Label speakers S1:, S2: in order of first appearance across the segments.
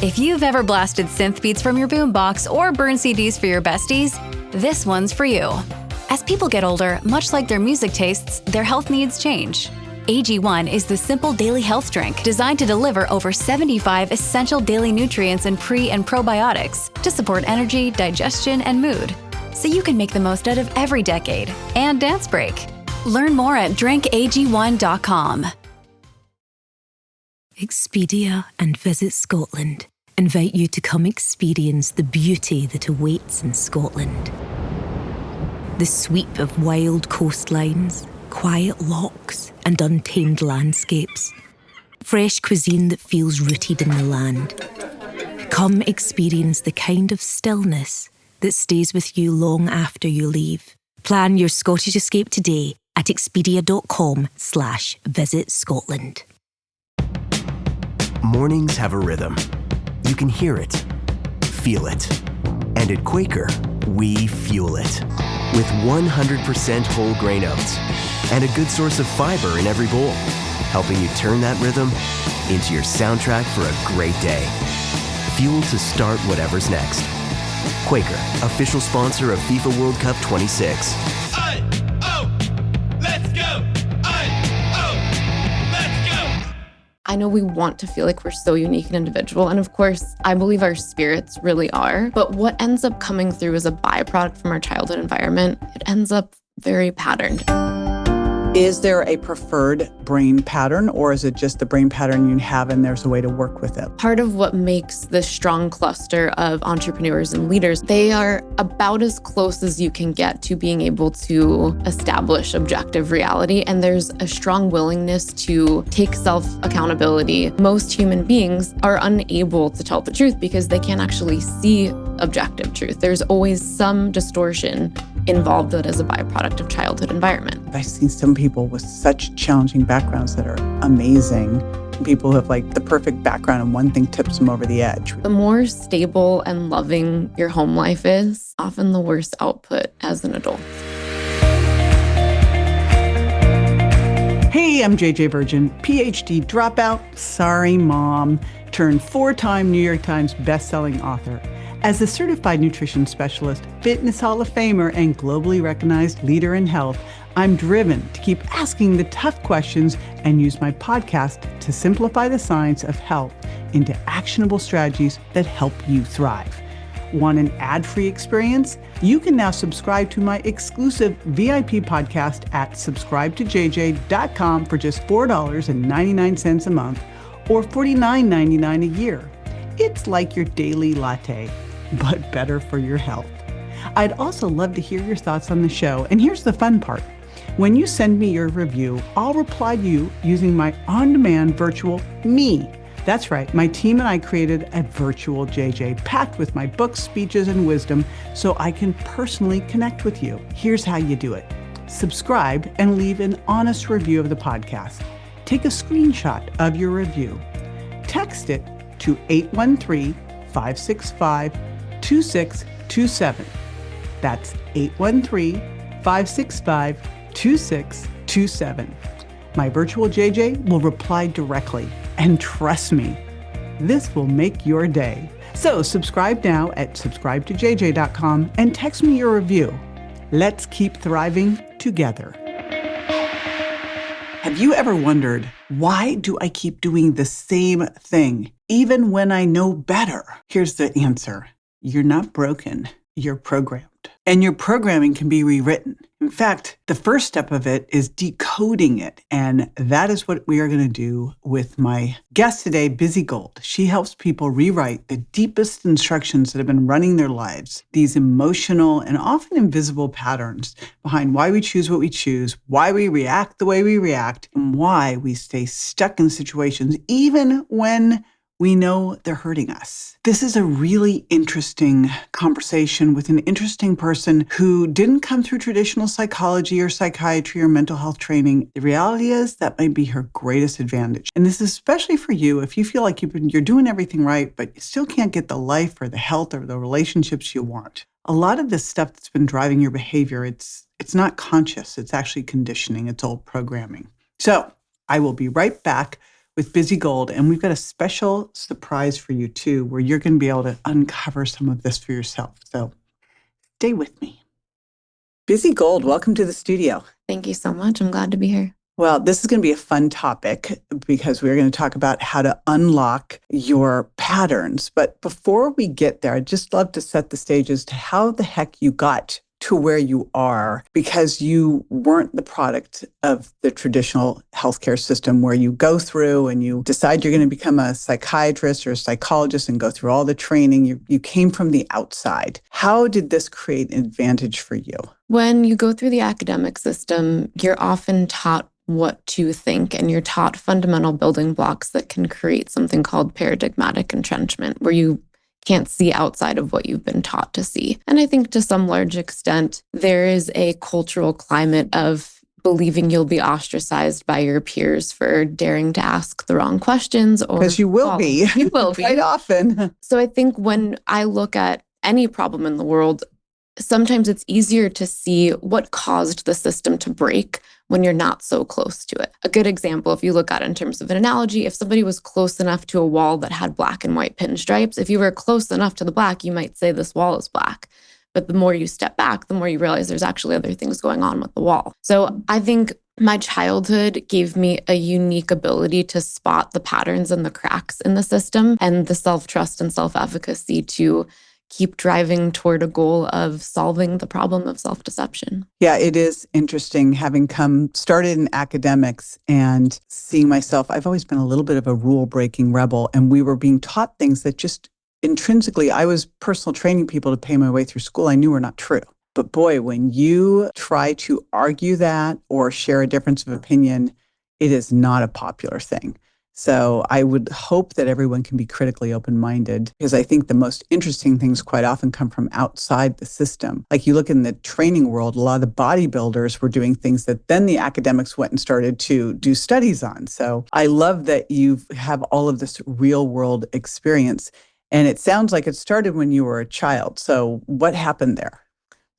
S1: If you've ever blasted synth beats from your boombox or burned CDs for your besties, this one's for you. As people get older, much like their music tastes, their health needs change. AG1 is the simple daily health drink designed to deliver over 75 essential daily nutrients and pre- and probiotics to support energy, digestion, and mood, so you can make the most out of every decade and dance break. Learn more at drinkag1.com.
S2: Expedia and Visit Scotland invite you to come experience the beauty that awaits in Scotland. The sweep of wild coastlines, quiet lochs, and untamed landscapes. Fresh cuisine that feels rooted in the land. Come experience the kind of stillness that stays with you long after you leave. Plan your Scottish escape today at expedia.com/Visit Scotland.
S3: Mornings have a rhythm. You can hear it, feel it. And at Quaker, we fuel it. With 100% whole grain oats and a good source of fiber in every bowl, helping you turn that rhythm into your soundtrack for a great day. Fuel to start whatever's next. Quaker, official sponsor of FIFA World Cup 26.
S4: I know we want to feel like we're so unique and individual. And of course, I believe our spirits really are. But what ends up coming through as a byproduct from our childhood environment, it ends up very patterned.
S5: Is there a preferred brain pattern, or is it just the brain pattern you have and there's a way to work with it?
S4: Part of what makes this strong cluster of entrepreneurs and leaders, they are about as close as you can get to being able to establish objective reality. And there's a strong willingness to take self-accountability. Most human beings are unable to tell the truth because they can't actually see objective truth. There's always some distortion involved that is a byproduct of childhood environment.
S5: I've seen some people with such challenging backgrounds that are amazing. People who have like the perfect background and one thing tips them over the edge.
S4: The more stable and loving your home life is, often the worse output as an adult.
S5: Hey, I'm JJ Virgin, PhD dropout, sorry mom, turned 4-time New York Times bestselling author. As a certified nutrition specialist, fitness Hall of Famer, and globally recognized leader in health, I'm driven to keep asking the tough questions and use my podcast to simplify the science of health into actionable strategies that help you thrive. Want an ad-free experience? You can now subscribe to my exclusive VIP podcast at subscribetojj.com for just $4.99 a month or $49.99 a year. It's like your daily latte, but better for your health. I'd also love to hear your thoughts on the show. And here's the fun part. When you send me your review, I'll reply to you using my on-demand virtual me. That's right, my team and I created a virtual JJ packed with my books, speeches, and wisdom so I can personally connect with you. Here's how you do it. Subscribe and leave an honest review of the podcast. Take a screenshot of your review. Text it to 813-565-2627. That's 813-565-2627. My virtual JJ will reply directly. And trust me, this will make your day. So subscribe now at subscribetojj.com and text me your review. Let's keep thriving together. Have you ever wondered, why do I keep doing the same thing, even when I know better? Here's the answer. You're not broken. You're programmed. And your programming can be rewritten. In fact, the first step of it is decoding it. And that is what we are going to do with my guest today, Bizzie Gold. She helps people rewrite the deepest instructions that have been running their lives, these emotional and often invisible patterns behind why we choose what we choose, why we react the way we react, and why we stay stuck in situations even when we know they're hurting us. This is a really interesting conversation with an interesting person who didn't come through traditional psychology or psychiatry or mental health training. The reality is that might be her greatest advantage. And this is especially for you if you feel like you're doing everything right, but you still can't get the life or the health or the relationships you want. A lot of this stuff that's been driving your behavior, it's not conscious. It's actually conditioning. It's old programming. So I will be right back with Bizzie Gold, and we've got a special surprise for you too, where you're going to be able to uncover some of this for yourself. So stay with me. Bizzie Gold, welcome to the studio.
S4: Thank you so much. I'm glad to be here.
S5: Well, this is going to be a fun topic because we're going to talk about how to unlock your patterns. But before we get there, I'd just love to set the stage as to how the heck you got to where you are, because you weren't the product of the traditional healthcare system where you go through and you decide you're going to become a psychiatrist or a psychologist and go through all the training. You came from the outside. How did this create an advantage for you?
S4: When you go through the academic system, you're often taught what to think, and you're taught fundamental building blocks that can create something called paradigmatic entrenchment, where you can't see outside of what you've been taught to see. And I think to some large extent, there is a cultural climate of believing you'll be ostracized by your peers for daring to ask the wrong questions.
S5: Because you will be.
S4: You will be.
S5: Quite often.
S4: So I think when I look at any problem in the world, sometimes it's easier to see what caused the system to break when you're not so close to it. A good example, if you look at it in terms of an analogy, if somebody was close enough to a wall that had black and white pinstripes, if you were close enough to the black, you might say this wall is black. But the more you step back, the more you realize there's actually other things going on with the wall. So I think my childhood gave me a unique ability to spot the patterns and the cracks in the system, and the self-trust and self-efficacy to keep driving toward a goal of solving the problem of self-deception.
S5: Yeah, it is interesting having started in academics and seeing myself. I've always been a little bit of a rule-breaking rebel, and we were being taught things that just intrinsically, I was personal training people to pay my way through school. I knew were not true. But boy, when you try to argue that or share a difference of opinion, it is not a popular thing. So I would hope that everyone can be critically open-minded, because I think the most interesting things quite often come from outside the system. Like you look in the training world, a lot of the bodybuilders were doing things that then the academics went and started to do studies on. So I love that you have all of this real-world experience. And it sounds like it started when you were a child. So what happened there?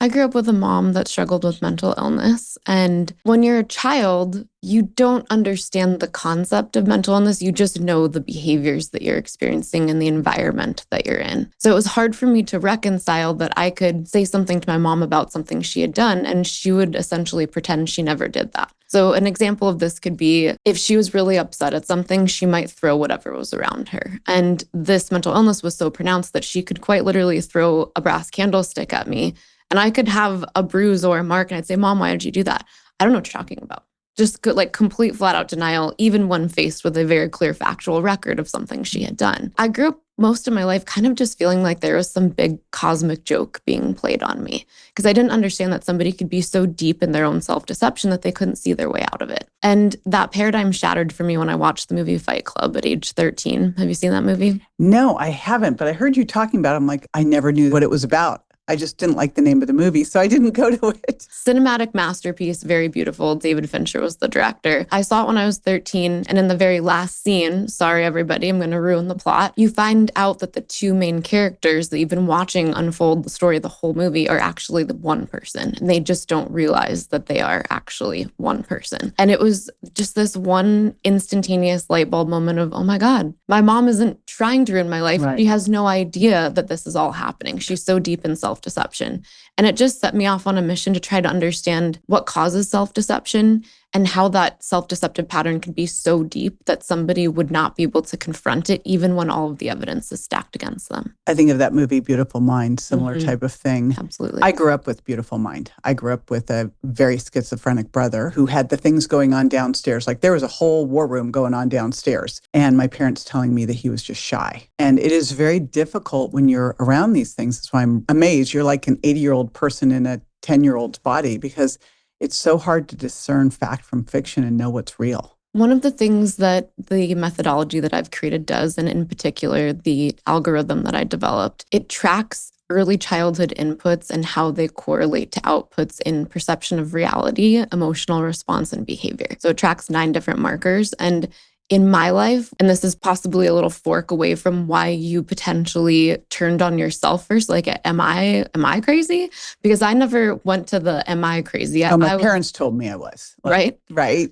S4: I grew up with a mom that struggled with mental illness. And when you're a child, you don't understand the concept of mental illness. You just know the behaviors that you're experiencing and the environment that you're in. So it was hard for me to reconcile that I could say something to my mom about something she had done, and she would essentially pretend she never did that. So an example of this could be if she was really upset at something, she might throw whatever was around her. And this mental illness was so pronounced that she could quite literally throw a brass candlestick at me, and I could have a bruise or a mark, and I'd say, "Mom, why did you do that?" "I don't know what you're talking about." Just like complete flat out denial, even when faced with a very clear factual record of something she had done. I grew up most of my life kind of just feeling like there was some big cosmic joke being played on me, because I didn't understand that somebody could be so deep in their own self-deception that they couldn't see their way out of it. And that paradigm shattered for me when I watched the movie Fight Club at age 13. Have you seen that movie?
S5: No, I haven't, but I heard you talking about it. I'm like, I never knew what it was about. I just didn't like the name of the movie, so I didn't go to it.
S4: Cinematic masterpiece, very beautiful. David Fincher was the director. I saw it when I was 13, and in the very last scene, sorry everybody, I'm going to ruin the plot, you find out that the two main characters that you've been watching unfold the story of the whole movie are actually the one person, and they just don't realize that they are actually one person. And it was just this one instantaneous light bulb moment of, oh my God, my mom isn't trying to ruin my life.
S5: Right.
S4: She has no idea that this is all happening. She's so deep in self-deception. And it just set me off on a mission to try to understand what causes self-deception and how that self-deceptive pattern can be so deep that somebody would not be able to confront it even when all of the evidence is stacked against them.
S5: I think of that movie, Beautiful Mind, similar type of thing.
S4: Absolutely.
S5: I grew up with Beautiful Mind. I grew up with a very schizophrenic brother who had the things going on downstairs. Like there was a whole war room going on downstairs. And my parents telling me that he was just shy. And it is very difficult when you're around these things. That's why I'm amazed. You're like an 80-year-old person in a 10-year-old's body, because it's so hard to discern fact from fiction and know what's real.
S4: One of the things that the methodology that I've created does, and in particular, the algorithm that I developed, it tracks early childhood inputs and how they correlate to outputs in perception of reality, emotional response, and behavior. So it tracks 9 different markers. And in my life, and this is possibly a little fork away from why you potentially turned on yourself first, like, am I crazy? Because I never went to the am I crazy?
S5: My parents told me I was.
S4: Right?
S5: Right.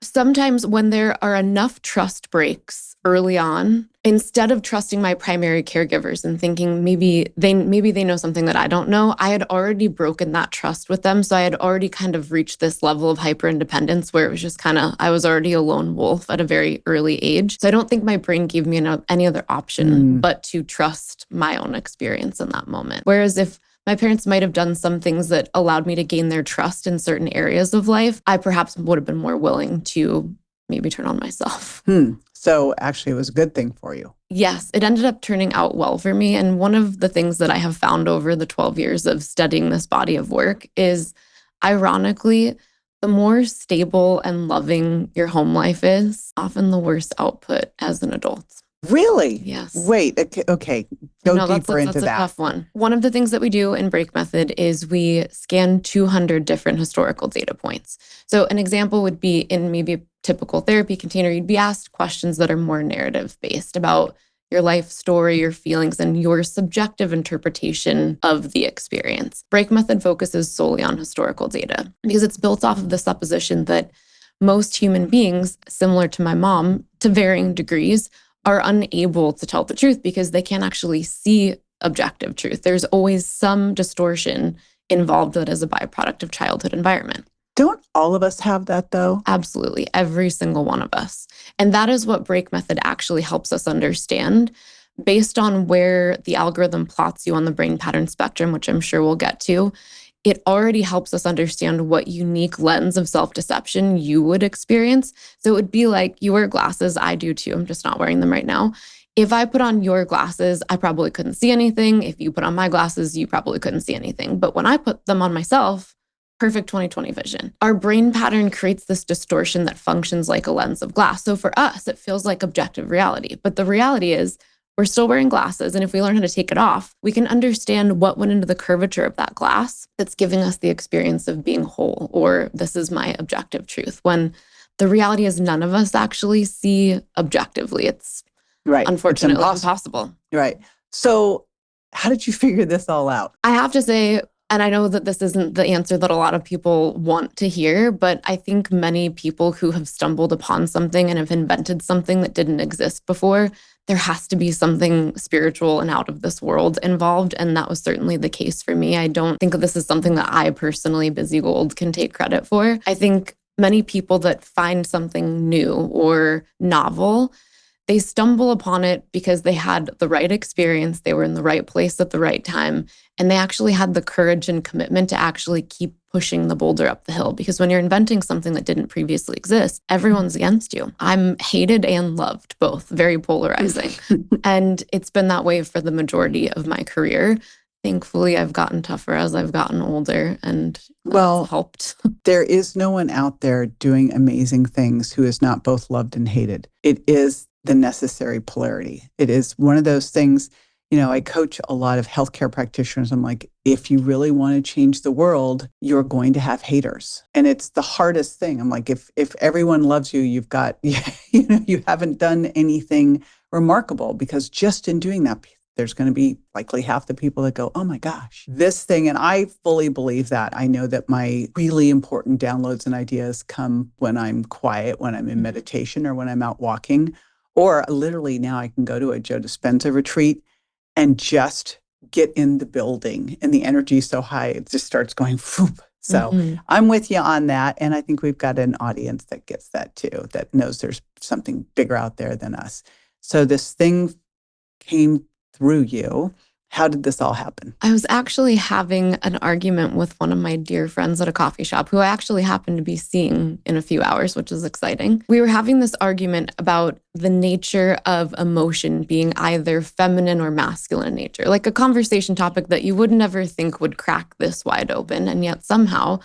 S4: Sometimes when there are enough trust breaks early on, instead of trusting my primary caregivers and thinking maybe they know something that I don't know, I had already broken that trust with them. So I had already kind of reached this level of hyper independence where it was just I was already a lone wolf at a very early age. So I don't think my brain gave me any other option but to trust my own experience in that moment. Whereas if my parents might have done some things that allowed me to gain their trust in certain areas of life, I perhaps would have been more willing to maybe turn on myself.
S5: So actually, it was a good thing for you.
S4: Yes, it ended up turning out well for me. And one of the things that I have found over the 12 years of studying this body of work is, ironically, the more stable and loving your home life is, often the worse output as an adult.
S5: Really?
S4: Yes.
S5: Wait, okay. Go deeper into
S4: that's
S5: that.
S4: a tough one. One of the things that we do in Break Method is we scan 200 different historical data points. So an example would be in maybe a typical therapy container, you'd be asked questions that are more narrative-based about your life story, your feelings, and your subjective interpretation of the experience. Break Method focuses solely on historical data because it's built off of the supposition that most human beings, similar to my mom, to varying degrees, are unable to tell the truth because they can't actually see objective truth. There's always some distortion involved that is a byproduct of childhood environment.
S5: Don't all of us have that, though?
S4: Absolutely. Every single one of us. And that is what Break Method actually helps us understand. Based on where the algorithm plots you on the brain pattern spectrum, which I'm sure we'll get to, it already helps us understand what unique lens of self-deception you would experience. So it would be like, you wear glasses, I do too, I'm just not wearing them right now. If I put on your glasses, I probably couldn't see anything. If you put on my glasses, you probably couldn't see anything. But when I put them on myself, perfect 20/20 vision. Our brain pattern creates this distortion that functions like a lens of glass. So for us, it feels like objective reality. But the reality is, we're still wearing glasses, and if we learn how to take it off, we can understand what went into the curvature of that glass that's giving us the experience of being whole, or this is my objective truth, when the reality is none of us actually see objectively. It's unfortunately impossible.
S5: Right. So how did you figure this all out?
S4: I have to say, and I know that this isn't the answer that a lot of people want to hear, but I think many people who have stumbled upon something and have invented something that didn't exist before, there has to be something spiritual and out of this world involved. And that was certainly the case for me. I don't think this is something that I personally, Bizzie Gold, can take credit for. I think many people that find something new or novel, they stumble upon it because they had the right experience, they were in the right place at the right time, and they actually had the courage and commitment to actually keep pushing the boulder up the hill. Because when you're inventing something that didn't previously exist, everyone's against you. I'm hated and loved, both, very polarizing. And it's been that way for the majority of my career. Thankfully, I've gotten tougher as I've gotten older, and that's helped.
S5: There is no one out there doing amazing things who is not both loved and hated. It is the necessary polarity. It is one of those things, I coach a lot of healthcare practitioners. I'm like, if you really want to change the world, you're going to have haters. And it's the hardest thing. I'm like, if everyone loves you, you've got, you haven't done anything remarkable, because just in doing that, there's going to be likely half the people that go, oh my gosh, this thing. And I fully believe that. I know that my really important downloads and ideas come when I'm quiet, when I'm in meditation, or when I'm out walking. Or literally now I can go to a Joe Dispenza retreat and just get in the building, and the energy is so high, it just starts going whoop. So I'm with you on that. And I think we've got an audience that gets that too, that knows there's something bigger out there than us. So this thing came through you. How did this all happen?
S4: I was actually having an argument with one of my dear friends at a coffee shop, who I actually happened to be seeing in a few hours, which is exciting. We were having this argument about the nature of emotion being either feminine or masculine in nature, like a conversation topic that you would never think would crack this wide open. And yet somehow,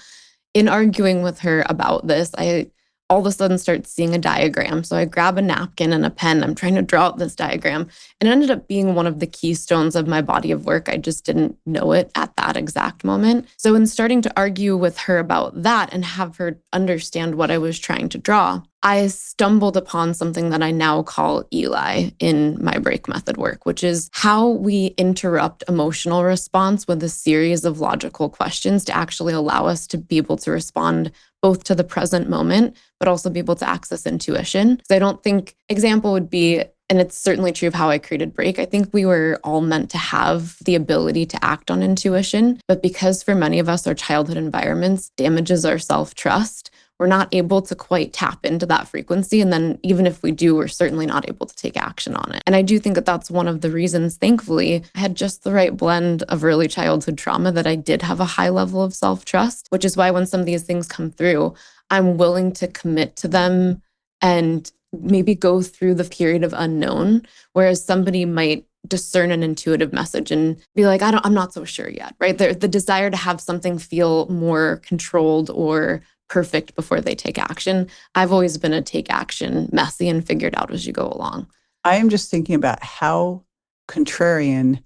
S4: in arguing with her about this, I all of a sudden start seeing a diagram. So I grab a napkin and a pen. I'm trying to draw out this diagram. And it ended up being one of the keystones of my body of work. I just didn't know it at that exact moment. So in starting to argue with her about that and have her understand what I was trying to draw, I stumbled upon something that I now call Eli in my break method work, which is how we interrupt emotional response with a series of logical questions to actually allow us to be able to respond both to the present moment, but also be able to access intuition. Because I don't think, example would be, and it's certainly true of how I created break, I think we were all meant to have the ability to act on intuition. But because for many of us, our childhood environments damages our self-trust, we're not able to quite tap into that frequency. And then even if we do, we're certainly not able to take action on it. And I do think that that's one of the reasons, thankfully, I had just the right blend of early childhood trauma that I did have a high level of self-trust, which is why when some of these things come through, I'm willing to commit to them and maybe go through the period of unknown, whereas somebody might discern an intuitive message and be like, I'm not so sure yet, right? The desire to have something feel more controlled or perfect before they take action. I've always been a take action, messy, and figured out as you go along.
S5: I am just thinking about how contrarian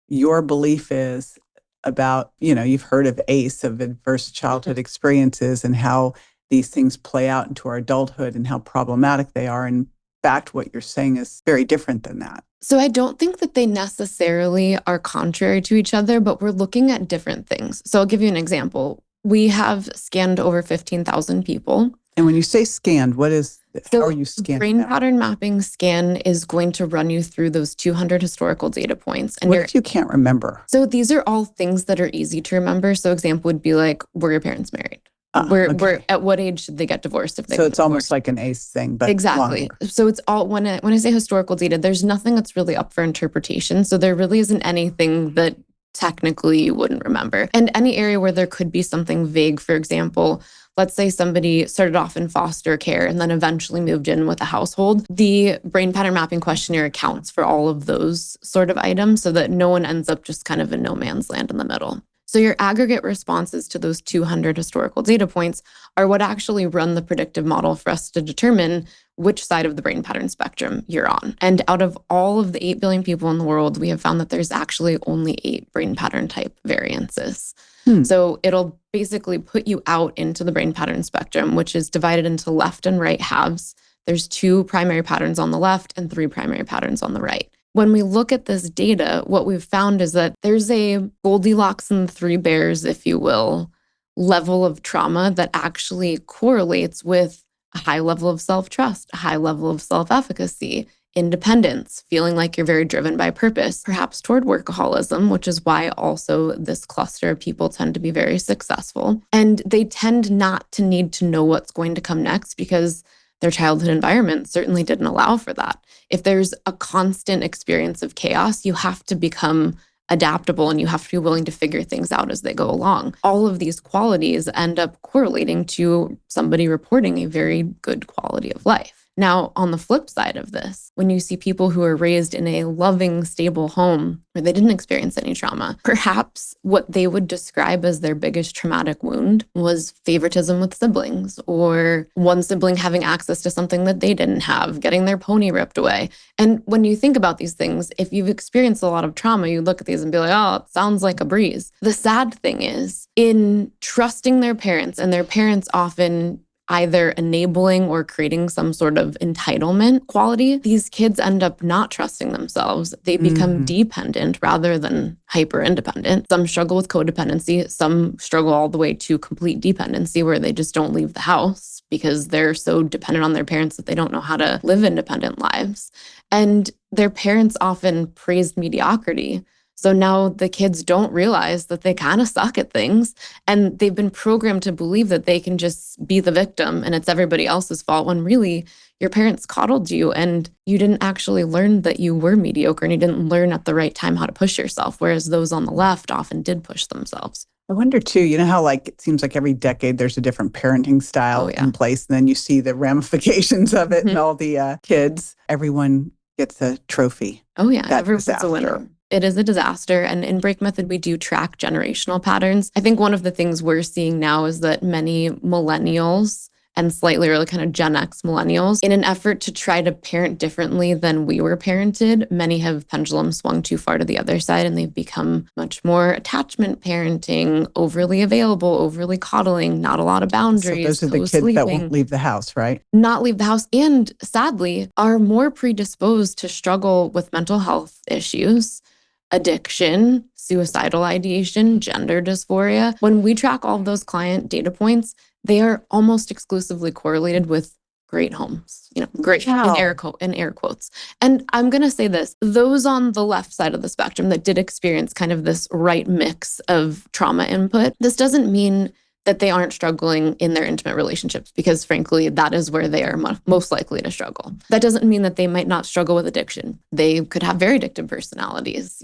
S5: your belief is about, you've heard of ACE, of adverse childhood experiences, and how these things play out into our adulthood and how problematic they are. In fact, what you're saying is very different than that.
S4: So I don't think that they necessarily are contrary to each other, but we're looking at different things. So I'll give you an example. We have scanned over 15,000 people.
S5: And when you say scanned, how are you scanning
S4: brain
S5: them?
S4: pattern mapping scan is going to run you through those 200 historical data points. And
S5: what if you can't remember?
S4: So these are all things that are easy to remember. So example would be like, were your parents married? Were at what age should they get divorced if they
S5: So it's
S4: divorced?
S5: Almost like an ACE thing, but
S4: exactly.
S5: longer.
S4: So it's all when I say historical data, there's nothing that's really up for interpretation. So there really isn't anything that technically you wouldn't remember. And any area where there could be something vague, for example, let's say somebody started off in foster care and then eventually moved in with a household. The brain pattern mapping questionnaire accounts for all of those sort of items so that no one ends up just kind of in no man's land in the middle. So your aggregate responses to those 200 historical data points are what actually run the predictive model for us to determine which side of the brain pattern spectrum you're on. And out of all of the 8 billion people in the world, we have found that there's actually only 8 brain pattern type variances. So it'll basically put you out into the brain pattern spectrum, which is divided into left and right halves. There's 2 primary patterns on the left and 3 primary patterns on the right. When we look at this data, what we've found is that there's a Goldilocks and the 3 bears, if you will, level of trauma that actually correlates with a high level of self-trust, a high level of self-efficacy, independence, feeling like you're very driven by purpose, perhaps toward workaholism, which is why also this cluster of people tend to be very successful. And they tend not to need to know what's going to come next because their childhood environment certainly didn't allow for that. If there's a constant experience of chaos, you have to become adaptable and you have to be willing to figure things out as they go along. All of these qualities end up correlating to somebody reporting a very good quality of life. Now, on the flip side of this, when you see people who are raised in a loving, stable home where they didn't experience any trauma, perhaps what they would describe as their biggest traumatic wound was favoritism with siblings, or one sibling having access to something that they didn't have, getting their pony ripped away. And when you think about these things, if you've experienced a lot of trauma, you look at these and be like, oh, it sounds like a breeze. The sad thing is, in trusting their parents, and their parents often either enabling or creating some sort of entitlement quality, these kids end up not trusting themselves. They become dependent rather than hyper independent. Some struggle with codependency. Some struggle all the way to complete dependency where they just don't leave the house because they're so dependent on their parents that they don't know how to live independent lives. And their parents often praised mediocrity. So now the kids don't realize that they kind of suck at things, and they've been programmed to believe that they can just be the victim and it's everybody else's fault, when really your parents coddled you and you didn't actually learn that you were mediocre and you didn't learn at the right time how to push yourself, whereas those on the left often did push themselves.
S5: I wonder too, how it seems like every decade there's a different parenting style in place, and then you see the ramifications of it and all the kids. Everyone gets a trophy.
S4: Oh yeah, everyone's a winner. It is a disaster. And in Break Method, we do track generational patterns. I think one of the things we're seeing now is that many millennials and slightly early kind of Gen X millennials in an effort to try to parent differently than we were parented. Many have pendulum swung too far to the other side, and they've become much more attachment parenting, overly available, overly coddling, not a lot of boundaries.
S5: So those are the kids that won't leave the house, right?
S4: Not leave the house, and sadly are more predisposed to struggle with mental health issues, addiction, suicidal ideation, gender dysphoria. When we track all of those client data points, they are almost exclusively correlated with great homes, great in air quotes. And I'm going to say this, those on the left side of the spectrum that did experience kind of this right mix of trauma input, this doesn't mean that they aren't struggling in their intimate relationships, because frankly, that is where they are most likely to struggle. That doesn't mean that they might not struggle with addiction. They could have very addictive personalities.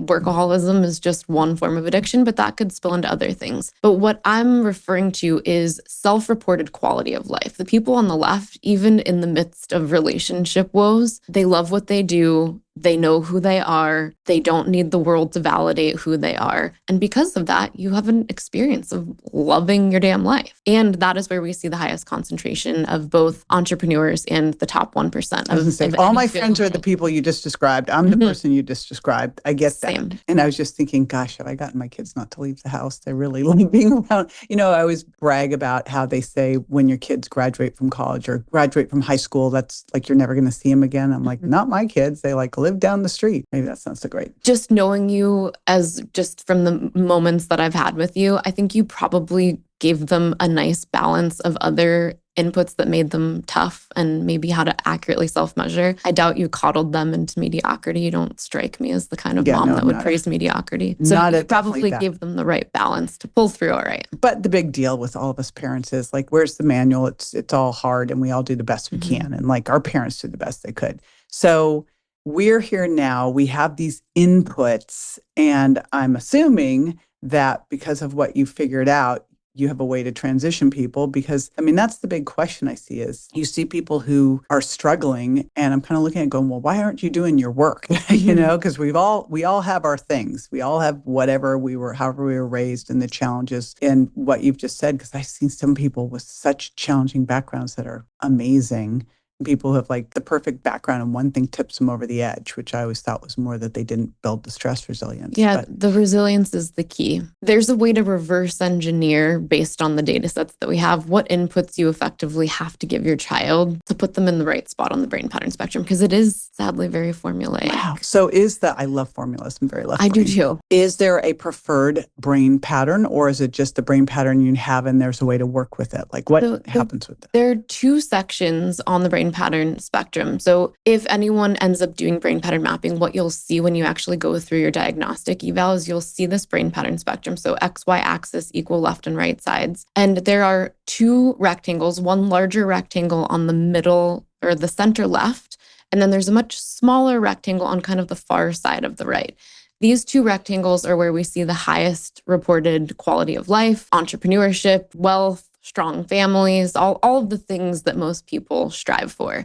S4: Workaholism is just one form of addiction, but that could spill into other things. But what I'm referring to is self-reported quality of life. The people on the left, even in the midst of relationship woes, they love what they do. They know who they are. They don't need the world to validate who they are. And because of that, you have an experience of loving your damn life. And that is where we see the highest concentration of both entrepreneurs and the top 1%.
S5: I was going to say, all my friends are the people you just described. I'm the person you just described. I get that.
S4: Same.
S5: And I was just thinking, gosh, have I gotten my kids not to leave the house? They really like being around. I always brag about how they say when your kids graduate from college or graduate from high school, that's like you're never going to see them again. I'm like, not my kids. They live down the street. Maybe that sounds so great.
S4: Just knowing you as just from the moments that I've had with you, I think you probably gave them a nice balance of other inputs that made them tough and maybe how to accurately self-measure. I doubt you coddled them into mediocrity. You don't strike me as the kind of mom that would praise mediocrity. So you probably gave them the right balance to pull through all right.
S5: But the big deal with all of us parents is where's the manual? It's all hard and we all do the best we can. And our parents did the best they could. So we're here now. We have these inputs, and I'm assuming that because of what you figured out, you have a way to transition people, because that's the big question I see is you see people who are struggling, and I'm kind of looking at it going, well, why aren't you doing your work? Because we all have our things. We all have however we were raised, and the challenges and what you've just said, because I've seen some people with such challenging backgrounds that are amazing. People who have the perfect background and one thing tips them over the edge, which I always thought was more that they didn't build the stress resilience.
S4: Yeah, the resilience is the key. There's a way to reverse engineer based on the data sets that we have, what inputs you effectively have to give your child to put them in the right spot on the brain pattern spectrum, because it is sadly very formulaic.
S5: Wow. So I love formulas. I'm very left
S4: I
S5: brain.
S4: do too.
S5: Is there a preferred brain pattern, or is it just the brain pattern you have and there's a way to work with it? What happens with that?
S4: There are two sections on the brain pattern spectrum. So if anyone ends up doing brain pattern mapping, what you'll see when you actually go through your diagnostic eval is you'll see this brain pattern spectrum. So XY axis equal left and right sides. And there are two rectangles, one larger rectangle on the middle or the center left, and then there's a much smaller rectangle on kind of the far side of the right. These two rectangles are where we see the highest reported quality of life, entrepreneurship, wealth, strong families, all of the things that most people strive for.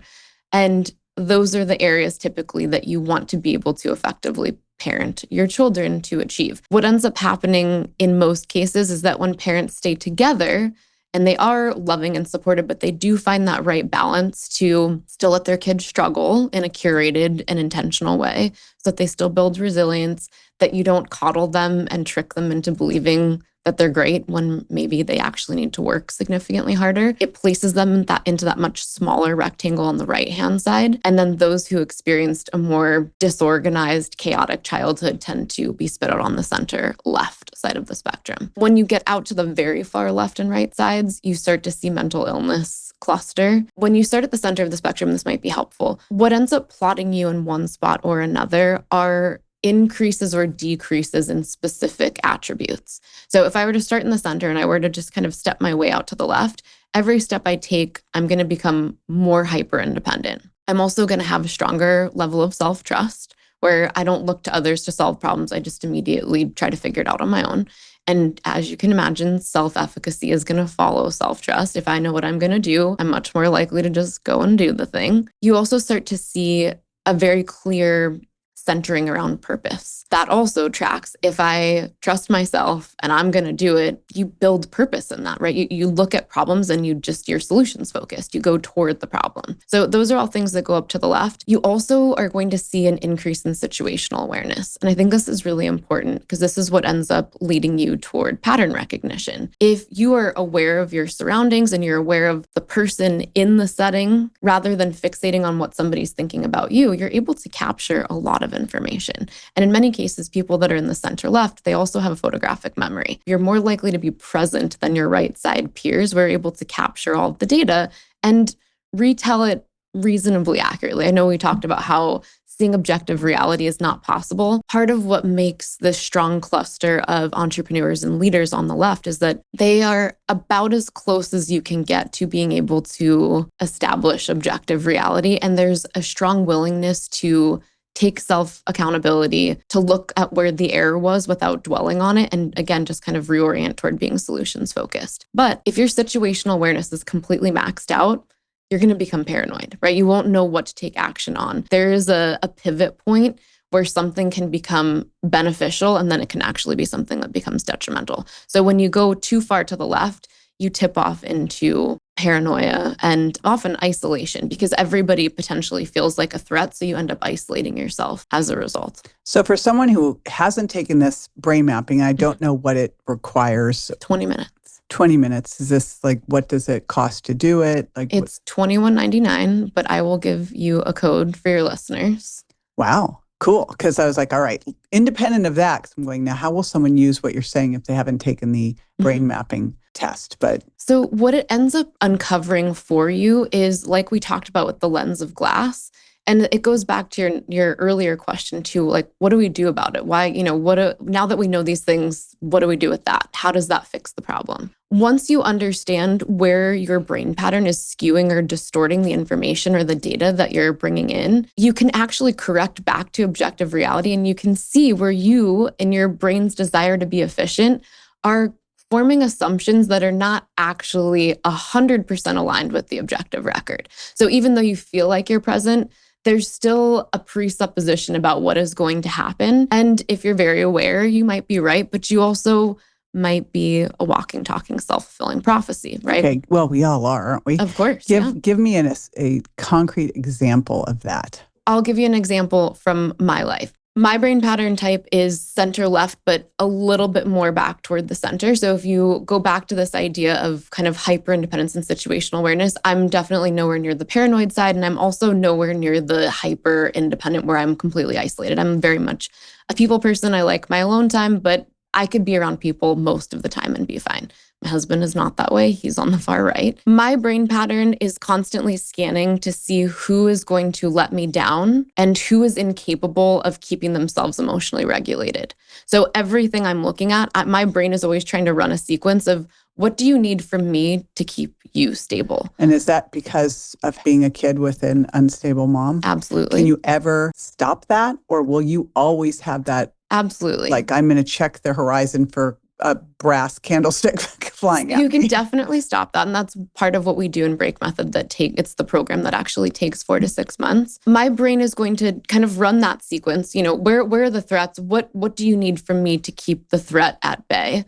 S4: And those are the areas typically that you want to be able to effectively parent your children to achieve. What ends up happening in most cases is that when parents stay together and they are loving and supportive, but they do find that right balance to still let their kids struggle in a curated and intentional way so that they still build resilience, that you don't coddle them and trick them into believing that they're great when maybe they actually need to work significantly harder. It places them into that much smaller rectangle on the right-hand side. And then those who experienced a more disorganized, chaotic childhood tend to be spit out on the center left side of the spectrum. When you get out to the very far left and right sides, you start to see mental illness cluster. When you start at the center of the spectrum, this might be helpful. What ends up plotting you in one spot or another are increases or decreases in specific attributes. So if I were to start in the center and I were to just kind of step my way out to the left, every step I take, I'm going to become more hyper independent. I'm also going to have a stronger level of self-trust where I don't look to others to solve problems. I just immediately try to figure it out on my own. And as you can imagine, self-efficacy is going to follow self-trust. If I know what I'm going to do, I'm much more likely to just go and do the thing. You also start to see a very clear centering around purpose. That also tracks. If I trust myself and I'm going to do it, you build purpose in that, right? You look at problems and you're solutions focused. You go toward the problem. So those are all things that go up to the left. You also are going to see an increase in situational awareness. And I think this is really important because this is what ends up leading you toward pattern recognition. If you are aware of your surroundings and you're aware of the person in the setting, rather than fixating on what somebody's thinking about you, you're able to capture a lot of information. And in many cases, people that are in the center left, they also have a photographic memory. You're more likely to be present than your right side peers. We're able to capture all of the data and retell it reasonably accurately. I know we talked about how seeing objective reality is not possible. Part of what makes this strong cluster of entrepreneurs and leaders on the left is that they are about as close as you can get to being able to establish objective reality. And there's a strong willingness to take self-accountability, to look at where the error was without dwelling on it. And again, just kind of reorient toward being solutions focused. But if your situational awareness is completely maxed out, you're going to become paranoid, right? You won't know what to take action on. There is a pivot point where something can become beneficial and then it can actually be something that becomes detrimental. So when you go too far to the left, you tip off into paranoia and often isolation because everybody potentially feels like a threat. So you end up isolating yourself as a result.
S5: So for someone who hasn't taken this brain mapping, I don't know what it requires.
S4: 20 minutes.
S5: 20 minutes. Is this like, what does it cost to do it? Like,
S4: it's $21.99, but I will give you a code for your listeners.
S5: Wow. Cool. Because I was like, all right, independent of that, because I'm going, now how will someone use what you're saying if they haven't taken the brain mapping test? But
S4: so what it ends up uncovering for you is, like we talked about with the lens of glass, and it goes back to your earlier question too, like, what do we do about it? Why, now that we know these things, what do we do with that? How does that fix the problem? Once you understand where your brain pattern is skewing or distorting the information or the data that you're bringing in, you can actually correct back to objective reality, and you can see where you, in your brain's desire to be efficient, are forming assumptions that are not actually 100% aligned with the objective record. So even though you feel like you're present, there's still a presupposition about what is going to happen. And if you're very aware, you might be right, but you also might be a walking, talking, self-fulfilling prophecy, right?
S5: okay, well, we all are, aren't we?
S4: Of course.
S5: Give me a concrete example of that.
S4: I'll give you an example from my life. My brain pattern type is center left, but a little bit more back toward the center. So if you go back to this idea of kind of hyper independence and situational awareness, I'm definitely nowhere near the paranoid side. And I'm also nowhere near the hyper independent where I'm completely isolated. I'm very much a people person. I like my alone time, but I could be around people most of the time and be fine. My husband is not that way. He's on the far right. My brain pattern is constantly scanning to see who is going to let me down and who is incapable of keeping themselves emotionally regulated. So everything I'm looking at, my brain is always trying to run a sequence of, what do you need from me to keep you stable?
S5: And is that because of being a kid with an unstable mom?
S4: Absolutely.
S5: Can you ever stop that? Or will you always have that?
S4: Absolutely.
S5: Like, I'm going to check the horizon for a brass candlestick flying out.
S4: You can definitely stop that. And that's part of what we do in Break Method it's the program that actually takes 4 to 6 months. My brain is going to kind of run that sequence. Where are the threats? What do you need from me to keep the threat at bay?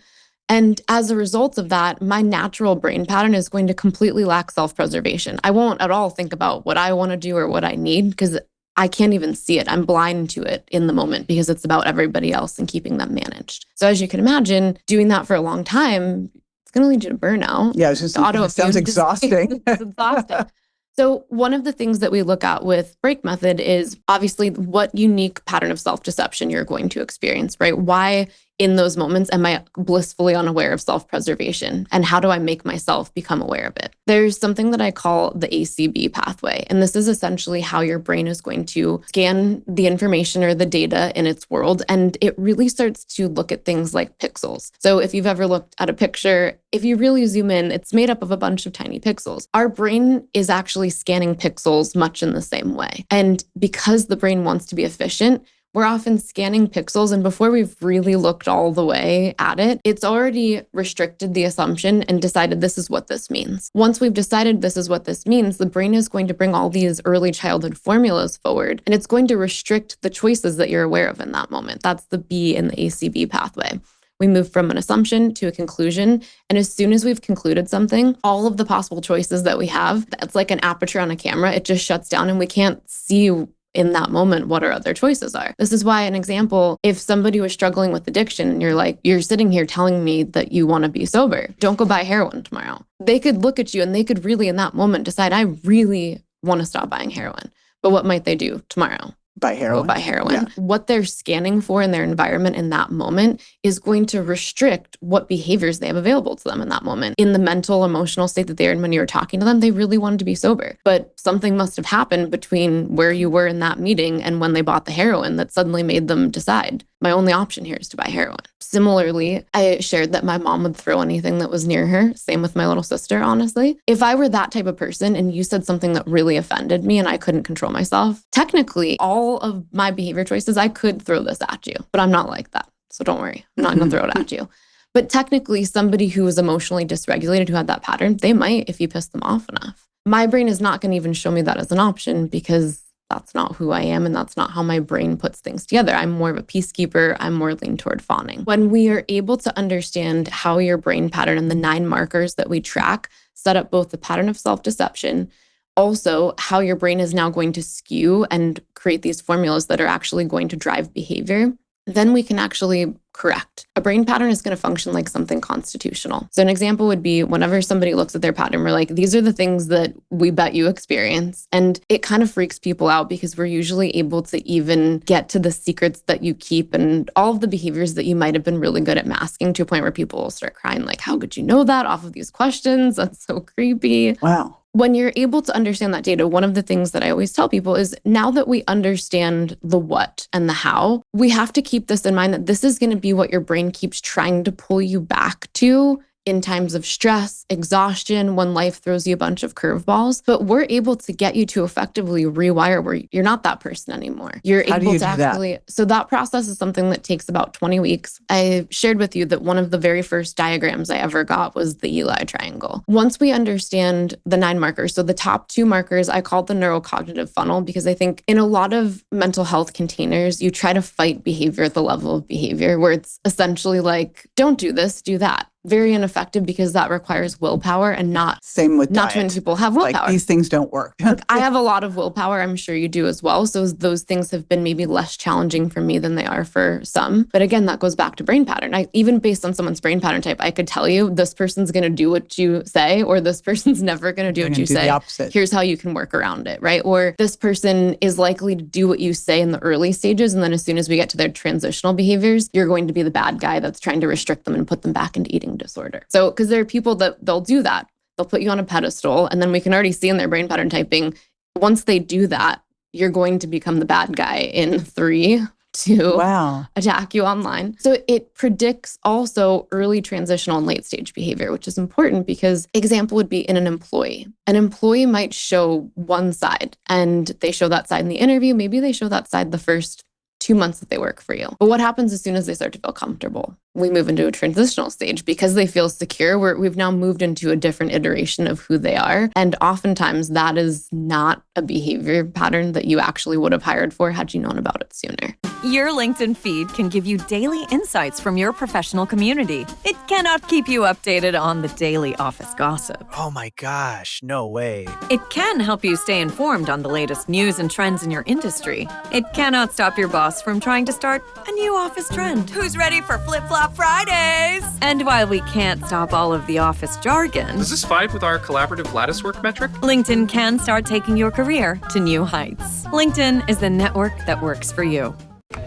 S4: And as a result of that, my natural brain pattern is going to completely lack self-preservation. I won't at all think about what I want to do or what I need because I can't even see it. I'm blind to it in the moment because it's about everybody else and keeping them managed. So as you can imagine, doing that for a long time, it's going to lead you to burnout.
S5: Yeah, it sounds exhausting.
S4: It's exhausting. So one of the things that we look at with Break Method is obviously what unique pattern of self-deception you're going to experience, right? Why in those moments am I blissfully unaware of self-preservation? And how do I make myself become aware of it? There's something that I call the ACB pathway. And this is essentially how your brain is going to scan the information or the data in its world. And it really starts to look at things like pixels. So if you've ever looked at a picture, if you really zoom in, it's made up of a bunch of tiny pixels. Our brain is actually scanning pixels much in the same way. And because the brain wants to be efficient, we're often scanning pixels, and before we've really looked all the way at it, it's already restricted the assumption and decided this is what this means. Once we've decided this is what this means, the brain is going to bring all these early childhood formulas forward, and it's going to restrict the choices that you're aware of in that moment. That's the B in the ACB pathway. We move from an assumption to a conclusion. And as soon as we've concluded something, all of the possible choices that we have, it's like an aperture on a camera, it just shuts down and we can't see in that moment what our other choices are. This is why, an example, if somebody was struggling with addiction and you're sitting here telling me that you want to be sober, don't go buy heroin tomorrow. They could look at you and they could really in that moment decide, I really want to stop buying heroin. But what might they do tomorrow?
S5: Buy heroin.
S4: Go buy heroin.
S5: Yeah.
S4: What they're scanning for in their environment in that moment is going to restrict what behaviors they have available to them in that moment. In the mental, emotional state that they're in when you were talking to them, they really wanted to be sober. But something must have happened between where you were in that meeting and when they bought the heroin that suddenly made them decide, my only option here is to buy heroin. Similarly, I shared that my mom would throw anything that was near her. Same with my little sister, honestly. If I were that type of person and you said something that really offended me and I couldn't control myself, technically, all of my behavior choices, I could throw this at you, but I'm not like that. So don't worry, I'm not going to throw it at you. But technically, somebody who was emotionally dysregulated, who had that pattern, they might if you piss them off enough. My brain is not going to even show me that as an option because that's not who I am and that's not how my brain puts things together. I'm more of a peacekeeper. I'm more lean toward fawning. When we are able to understand how your brain pattern and the 9 markers that we track set up both the pattern of self-deception, also how your brain is now going to skew and create these formulas that are actually going to drive behavior, then we can actually correct. A brain pattern is going to function like something constitutional. So an example would be whenever somebody looks at their pattern, we're like, these are the things that we bet you experience. And it kind of freaks people out because we're usually able to even get to the secrets that you keep and all of the behaviors that you might have been really good at masking to a point where people will start crying like, how could you know that off of these questions? That's so creepy.
S5: Wow.
S4: When you're able to understand that data, one of the things that I always tell people is now that we understand the what and the how, we have to keep this in mind that this is going to be what your brain keeps trying to pull you back to in times of stress, exhaustion, when life throws you a bunch of curveballs. But we're able to get you to effectively rewire where you're not that person anymore. You're
S5: How do
S4: able
S5: you
S4: to
S5: do that?
S4: actually, so that process is something that takes about 20 weeks. I shared with you that one of the very first diagrams I ever got was the Eli triangle. Once we understand the 9 markers, so the top 2 markers, I call it the neurocognitive funnel because I think in a lot of mental health containers, you try to fight behavior at the level of behavior where it's essentially like, don't do this, do that. Very ineffective because that requires willpower and not
S5: Same with
S4: not too
S5: diet.
S4: many people have willpower.
S5: Like these things don't work.
S4: I have a lot of willpower. I'm sure you do as well. So those things have been maybe less challenging for me than they are for some. But again, that goes back to brain pattern. Even based on someone's brain pattern type, I could tell you this person's going to do what you say, or this person's never going to do what you say.
S5: The opposite.
S4: Here's how you can work around it, right? Or this person is likely to do what you say in the early stages. And then as soon as we get to their transitional behaviors, you're going to be the bad guy that's trying to restrict them and put them back into eating disorder. So, because there are people that they'll do that. They'll put you on a pedestal, and then we can already see in their brain pattern typing, once they do that, you're going to become the bad guy in 3, 2,
S5: Wow.
S4: attack you online. So it predicts also early transitional and late stage behavior, which is important because example would be in an employee. An employee might show one side, and they show that side in the interview. Maybe they show that side the first 2 months that they work for you. But what happens as soon as they start to feel comfortable? We move into a transitional stage because they feel secure. We've now moved into a different iteration of who they are. And oftentimes that is not a behavior pattern that you actually would have hired for had you known about it sooner.
S6: Your LinkedIn feed can give you daily insights from your professional community. It cannot keep you updated on the daily office gossip.
S7: Oh my gosh, no way.
S6: It can help you stay informed on the latest news and trends in your industry. It cannot stop your boss from trying to start a new office trend. Who's ready for flip-flop Fridays? And while we can't stop all of the office jargon,
S8: Does this vibe with our collaborative lattice work metric?
S6: LinkedIn can start taking your career to new heights. LinkedIn is the network that works for you.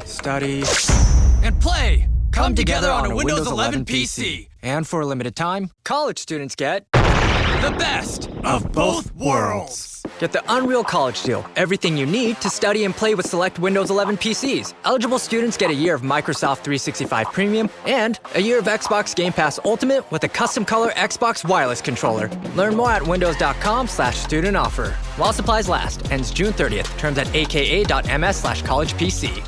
S7: Study
S9: and play come together on a Windows 11 PC.
S7: And for a limited time, college students get
S9: The best of both worlds.
S7: Get the Unreal College Deal. Everything you need to study and play with select Windows 11 PCs. Eligible students get a year of Microsoft 365 Premium and a year of Xbox Game Pass Ultimate with a custom color Xbox wireless controller. Learn more at windows.com/student offer. While supplies last. Ends June 30th. Terms at aka.ms/collegepc.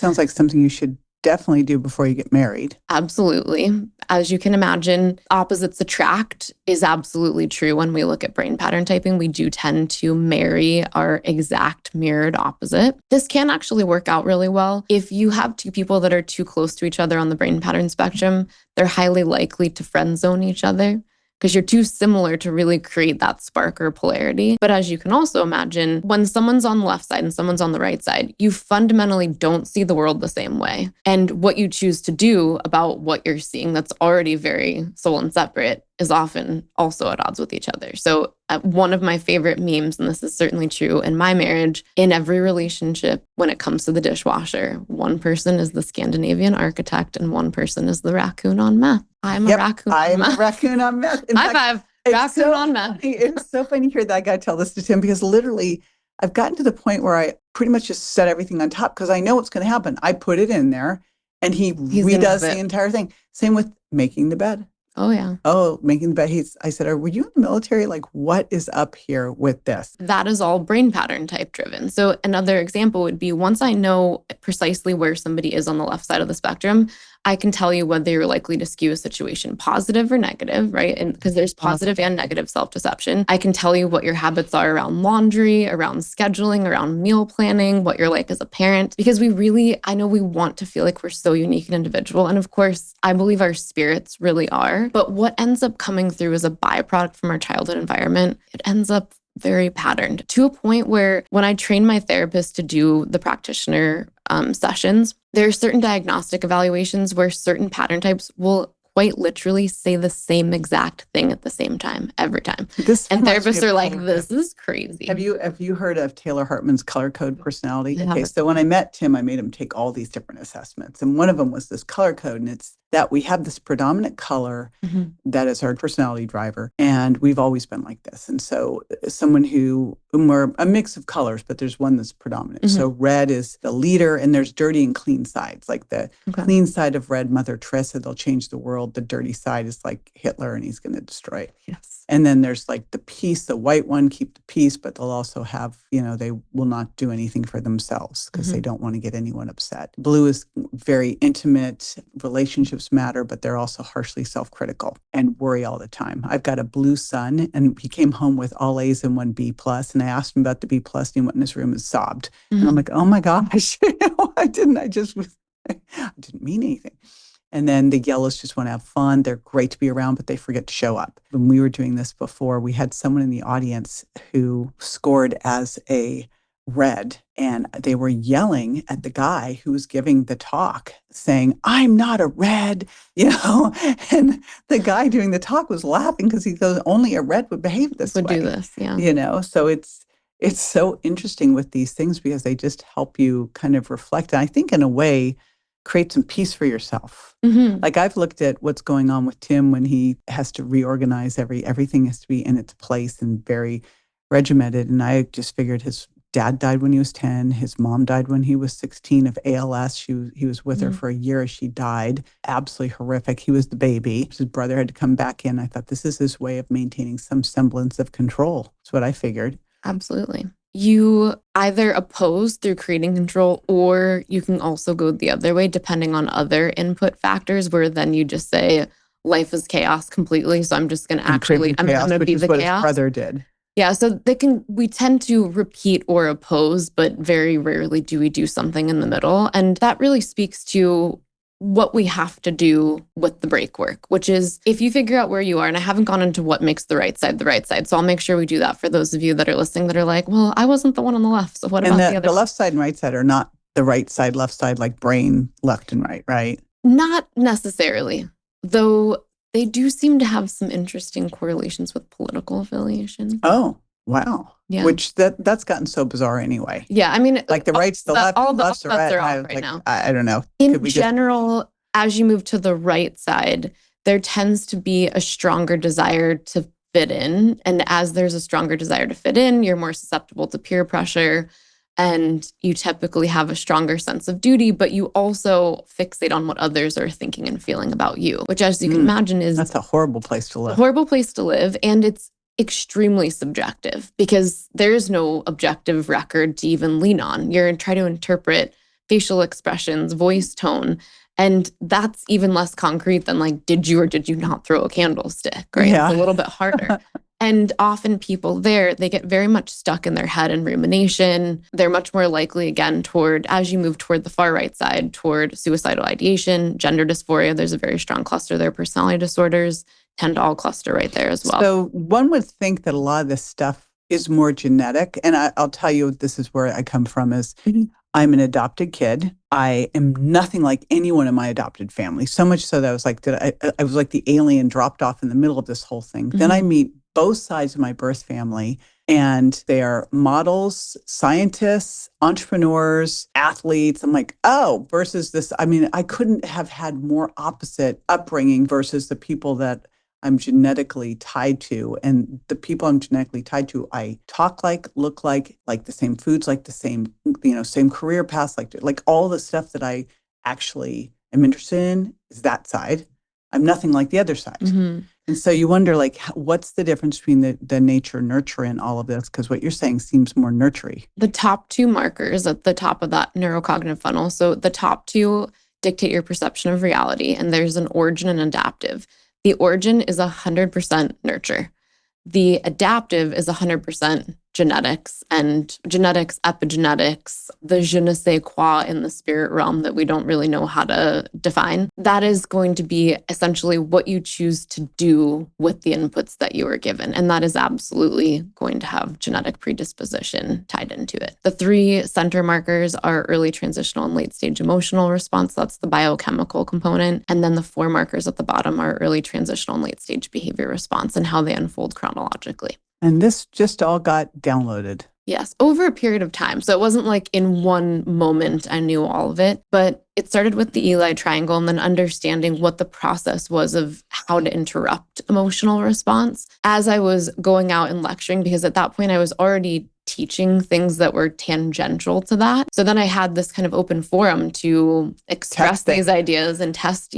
S5: Sounds like something you should definitely do before you get married.
S4: Absolutely. As you can imagine, opposites attract is absolutely true when we look at brain pattern typing. We do tend to marry our exact mirrored opposite. This can actually work out really well. If you have two people that are too close to each other on the brain pattern spectrum, they're highly likely to friend zone each other, because you're too similar to really create that spark or polarity. But as you can also imagine, when someone's on the left side and someone's on the right side, you fundamentally don't see the world the same way. And what you choose to do about what you're seeing that's already very soul and separate is often also at odds with each other. So one of my favorite memes, and this is certainly true in my marriage, in every relationship, when it comes to the dishwasher, one person is the Scandinavian architect and one person is the raccoon on meth. I'm a raccoon on meth.
S5: I'm a raccoon on meth.
S4: High five. Raccoon on meth.
S5: It's so funny to hear that. I got to tell this to Tim because literally I've gotten to the point where I pretty much just set everything on top because I know what's going to happen. I put it in there and he redoes the entire thing. Same with making the bed.
S4: Oh, yeah.
S5: Oh, making the bed. I said, were you in the military? Like, what is up here with this?
S4: That is all brain pattern type driven. So another example would be once I know precisely where somebody is on the left side of the spectrum, I can tell you whether you're likely to skew a situation positive or negative, right? And because there's positive and negative self-deception. I can tell you what your habits are around laundry, around scheduling, around meal planning, what you're like as a parent, because I know we want to feel like we're so unique and individual. And of course, I believe our spirits really are. But what ends up coming through as a byproduct from our childhood environment, it ends up very patterned to a point where when I train my therapist to do the practitioner sessions, there are certain diagnostic evaluations where certain pattern types will quite literally say the same exact thing at the same time, every time. And therapists are like, this is crazy.
S5: Have you heard of Taylor Hartman's color code personality? Okay, so when I met Tim, I made him take all these different assessments. And one of them was this color code. And it's that we have this predominant color that is our personality driver. And we've always been like this. And so we're a mix of colors, but there's one that's predominant. So red is the leader, and there's dirty and clean sides. Like the clean side of red, Mother Teresa, they'll change the world. The dirty side is like Hitler, and he's going to destroy it.
S4: Yes.
S5: And then there's like the peace, the white one, keep the peace, but they'll also have, they will not do anything for themselves because they don't want to get anyone upset. Blue is very intimate, relationships matter, but they're also harshly self-critical and worry all the time. I've got a blue son, and he came home with all A's and 1 B+, and I asked him about the B+, and he went in his room and sobbed. And I'm like, oh my gosh, I didn't mean anything. And then the yellows just want to have fun. They're great to be around, but they forget to show up. When we were doing this before, we had someone in the audience who scored as a red, and they were yelling at the guy who was giving the talk saying, I'm not a red, and the guy doing the talk was laughing because he goes, only a red would behave this way.
S4: Would do this, yeah.
S5: So it's so interesting with these things because they just help you kind of reflect. And I think in a way, create some peace for yourself. Like I've looked at what's going on with Tim when he has to reorganize everything has to be in its place and very regimented. And I just figured his dad died when he was 10. His mom died when he was 16 of ALS. He was with her for a year as she died. Absolutely horrific. He was the baby. His brother had to come back in. I thought this is his way of maintaining some semblance of control. That's what I figured.
S4: Absolutely. You either oppose through creating control, or you can also go the other way depending on other input factors where then you just say, life is chaos completely. So I'm just going to I'm going to be the chaos.
S5: His brother did.
S4: Yeah. So we tend to repeat or oppose, but very rarely do we do something in the middle. And that really speaks to what we have to do with the break work, which is if you figure out where you are, and I haven't gone into what makes the right side. So I'll make sure we do that for those of you that are listening that are like, well, I wasn't the one on the left. So what about the other?
S5: The left side and right side are not the right side, left side, like brain, left and right, right?
S4: Not necessarily, though they do seem to have some interesting correlations with political affiliation.
S5: Oh, wow.
S4: Yeah.
S5: Which that's gotten so bizarre anyway.
S4: Yeah, I mean,
S5: like the right's the left,
S4: all the
S5: left's the
S4: lefts
S5: right.
S4: are off right now.
S5: I don't know.
S4: In general, as you move to the right side, there tends to be a stronger desire to fit in. And as there's a stronger desire to fit in, you're more susceptible to peer pressure. And you typically have a stronger sense of duty, but you also fixate on what others are thinking and feeling about you, which, as you can imagine,
S5: that's a horrible place to live.
S4: A horrible place to live. And it's extremely subjective because there is no objective record to even lean on. You're trying to interpret facial expressions, voice tone. And that's even less concrete than like, did you or did you not throw a candlestick, right?
S5: Yeah.
S4: It's a little bit harder. And often people there, they get very much stuck in their head in rumination. They're much more likely, again, as you move toward the far right side, toward suicidal ideation, gender dysphoria. There's a very strong cluster there. Personality disorders tend to all cluster right there as well.
S5: So one would think that a lot of this stuff is more genetic. And I'll tell you, this is where I come from is I'm an adopted kid. I am nothing like anyone in my adopted family. So much so that I was like, I was like the alien dropped off in the middle of this whole thing. Then I meet both sides of my birth family, and they are models, scientists, entrepreneurs, athletes. I'm like, oh, versus this. I mean, I couldn't have had more opposite upbringing versus the people that I'm genetically tied to. And the people I'm genetically tied to, I talk like, look like the same foods, like the same, same career paths, like all the stuff that I actually am interested in is that side. I'm nothing like the other side. And so you wonder, like, what's the difference between the nature nurture in all of this? Because what you're saying seems more nurturing.
S4: The top two markers at the top of that neurocognitive funnel. So the top two dictate your perception of reality, and there's an origin and adaptive. The origin is 100% nurture. The adaptive is 100% genetics, and genetics, epigenetics, the je ne sais quoi in the spirit realm that we don't really know how to define. That is going to be essentially what you choose to do with the inputs that you are given. And that is absolutely going to have genetic predisposition tied into it. The three center markers are early transitional and late stage emotional response. That's the biochemical component. And then the four markers at the bottom are early transitional and late stage behavior response and how they unfold chronologically.
S5: And this just all got downloaded.
S4: Yes, over a period of time. So it wasn't like in one moment I knew all of it, but it started with the Eli triangle and then understanding what the process was of how to interrupt emotional response as I was going out and lecturing, because at that point I was already teaching things that were tangential to that. So then I had this kind of open forum to express these ideas and test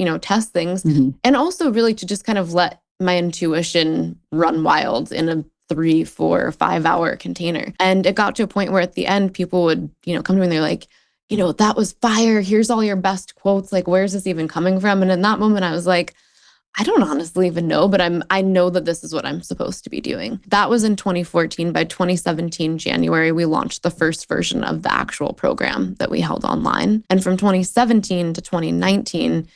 S4: things. And also really to just kind of let my intuition run wild in a 3, 4, 5 hour container. And it got to a point where at the end, people would, come to me and they're like, that was fire. Here's all your best quotes. Like, where's this even coming from? And in that moment, I was like, I don't honestly even know, but I know that this is what I'm supposed to be doing. That was in 2014. By 2017, January, we launched the first version of the actual program that we held online. And from 2017 to 2019,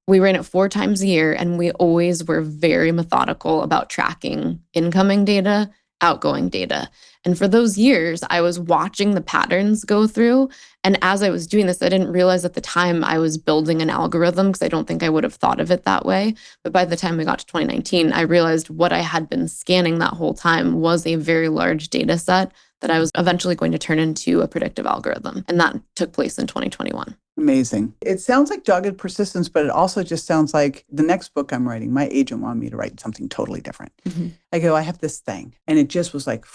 S4: we ran it 4 times a year, and we always were very methodical about tracking incoming data, outgoing data. And for those years, I was watching the patterns go through. And as I was doing this, I didn't realize at the time I was building an algorithm, because I don't think I would have thought of it that way. But by the time we got to 2019, I realized what I had been scanning that whole time was a very large data set that I was eventually going to turn into a predictive algorithm. And that took place in 2021.
S5: Amazing. It sounds like dogged persistence, but it also just sounds like the next book I'm writing, my agent wanted me to write something totally different. I go, I have this thing. And it just was like,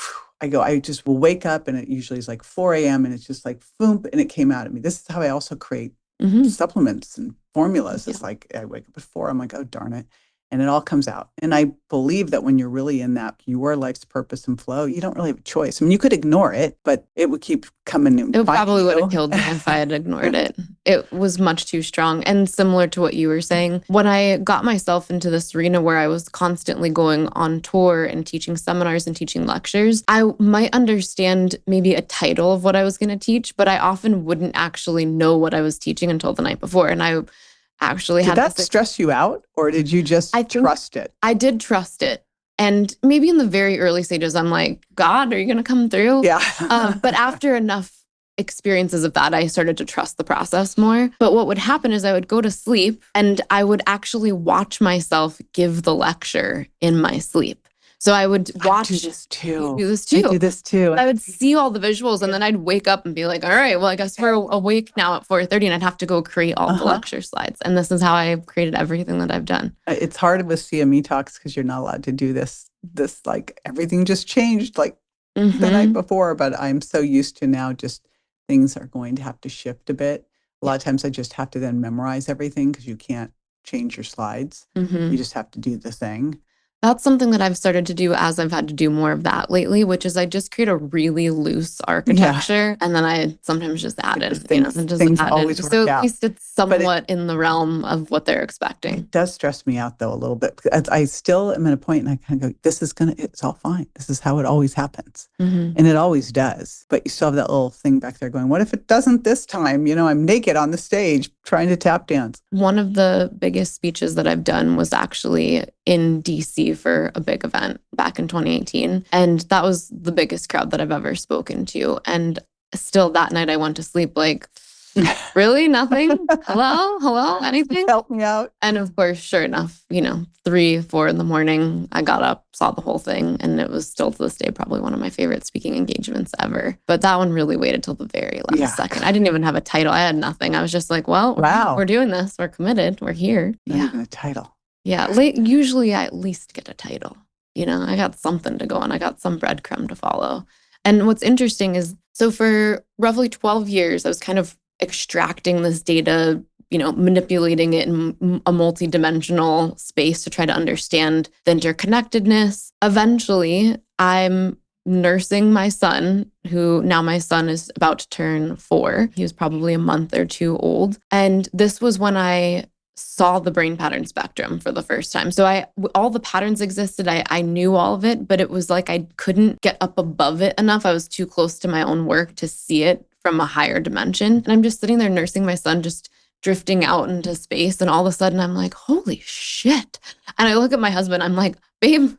S5: I just will wake up, and it usually is like 4 a.m. and it's just like, boom, and it came out at me. This is how I also create supplements and formulas. It's like, I wake up at 4, I'm like, oh, darn it. And it all comes out. And I believe that when you're really in that your life's purpose and flow, you don't really have a choice. I mean, you could ignore it, but it would keep coming in.
S4: It probably would have killed me if I had ignored it. It was much too strong. And similar to what you were saying, when I got myself into this arena where I was constantly going on tour and teaching seminars and teaching lectures, I might understand maybe a title of what I was going to teach, but I often wouldn't actually know what I was teaching until the night before. And I actually
S5: Did that stress you out, or did you just trust it?
S4: I did trust it. And maybe in the very early stages, I'm like, God, are you going to come through?
S5: Yeah.
S4: But after enough experiences of that, I started to trust the process more. But what would happen is I would go to sleep and I would actually watch myself give the lecture in my sleep. So I would watch.
S5: I do this too.
S4: You do this too.
S5: I do this too.
S4: I would see all the visuals, and then I'd wake up and be like, all right, well, I guess we're awake now at 4:30, and I'd have to go create all the lecture slides. And this is how I created everything that I've done.
S5: It's hard with CME talks because you're not allowed to do this like everything just changed like the night before. But I'm so used to now just things are going to have to shift a bit. A lot of times I just have to then memorize everything because you can't change your slides. You just have to do the thing.
S4: That's something that I've started to do as I've had to do more of that lately, which is I just create a really loose architecture and then I sometimes just add in,
S5: things always work
S4: so at
S5: out.
S4: least it's somewhat in the realm of what they're expecting.
S5: It does stress me out though a little bit. I still am at a point and I kind of go, it's all fine. This is how it always happens. And it always does. But you still have that little thing back there going, what if it doesn't this time? I'm naked on the stage trying to tap dance.
S4: One of the biggest speeches that I've done was actually in DC for a big event back in 2018. And that was the biggest crowd that I've ever spoken to. And still that night I went to sleep like, really? Nothing? Hello? Anything?
S5: Help me out.
S4: And of course, sure enough, 3, 4 in the morning, I got up, saw the whole thing. And it was still to this day, probably one of my favorite speaking engagements ever. But that one really waited till the very last second. I didn't even have a title. I had nothing. I was just like, well, we're doing this. We're committed. We're here.
S5: Not even a title.
S4: Yeah, usually I at least get a title. I got something to go on. I got some breadcrumb to follow. And what's interesting is, so for roughly 12 years, I was kind of extracting this data, manipulating it in a multi-dimensional space to try to understand the interconnectedness. Eventually, I'm nursing my son, who now my son is about to turn 4. He was probably a month or 2 old. And this was when I saw the brain pattern spectrum for the first time. So all the patterns existed. I knew all of it, but it was like I couldn't get up above it enough. I was too close to my own work to see it from a higher dimension. And I'm just sitting there nursing my son, just drifting out into space. And all of a sudden I'm like, holy shit. And I look at my husband, I'm like, babe,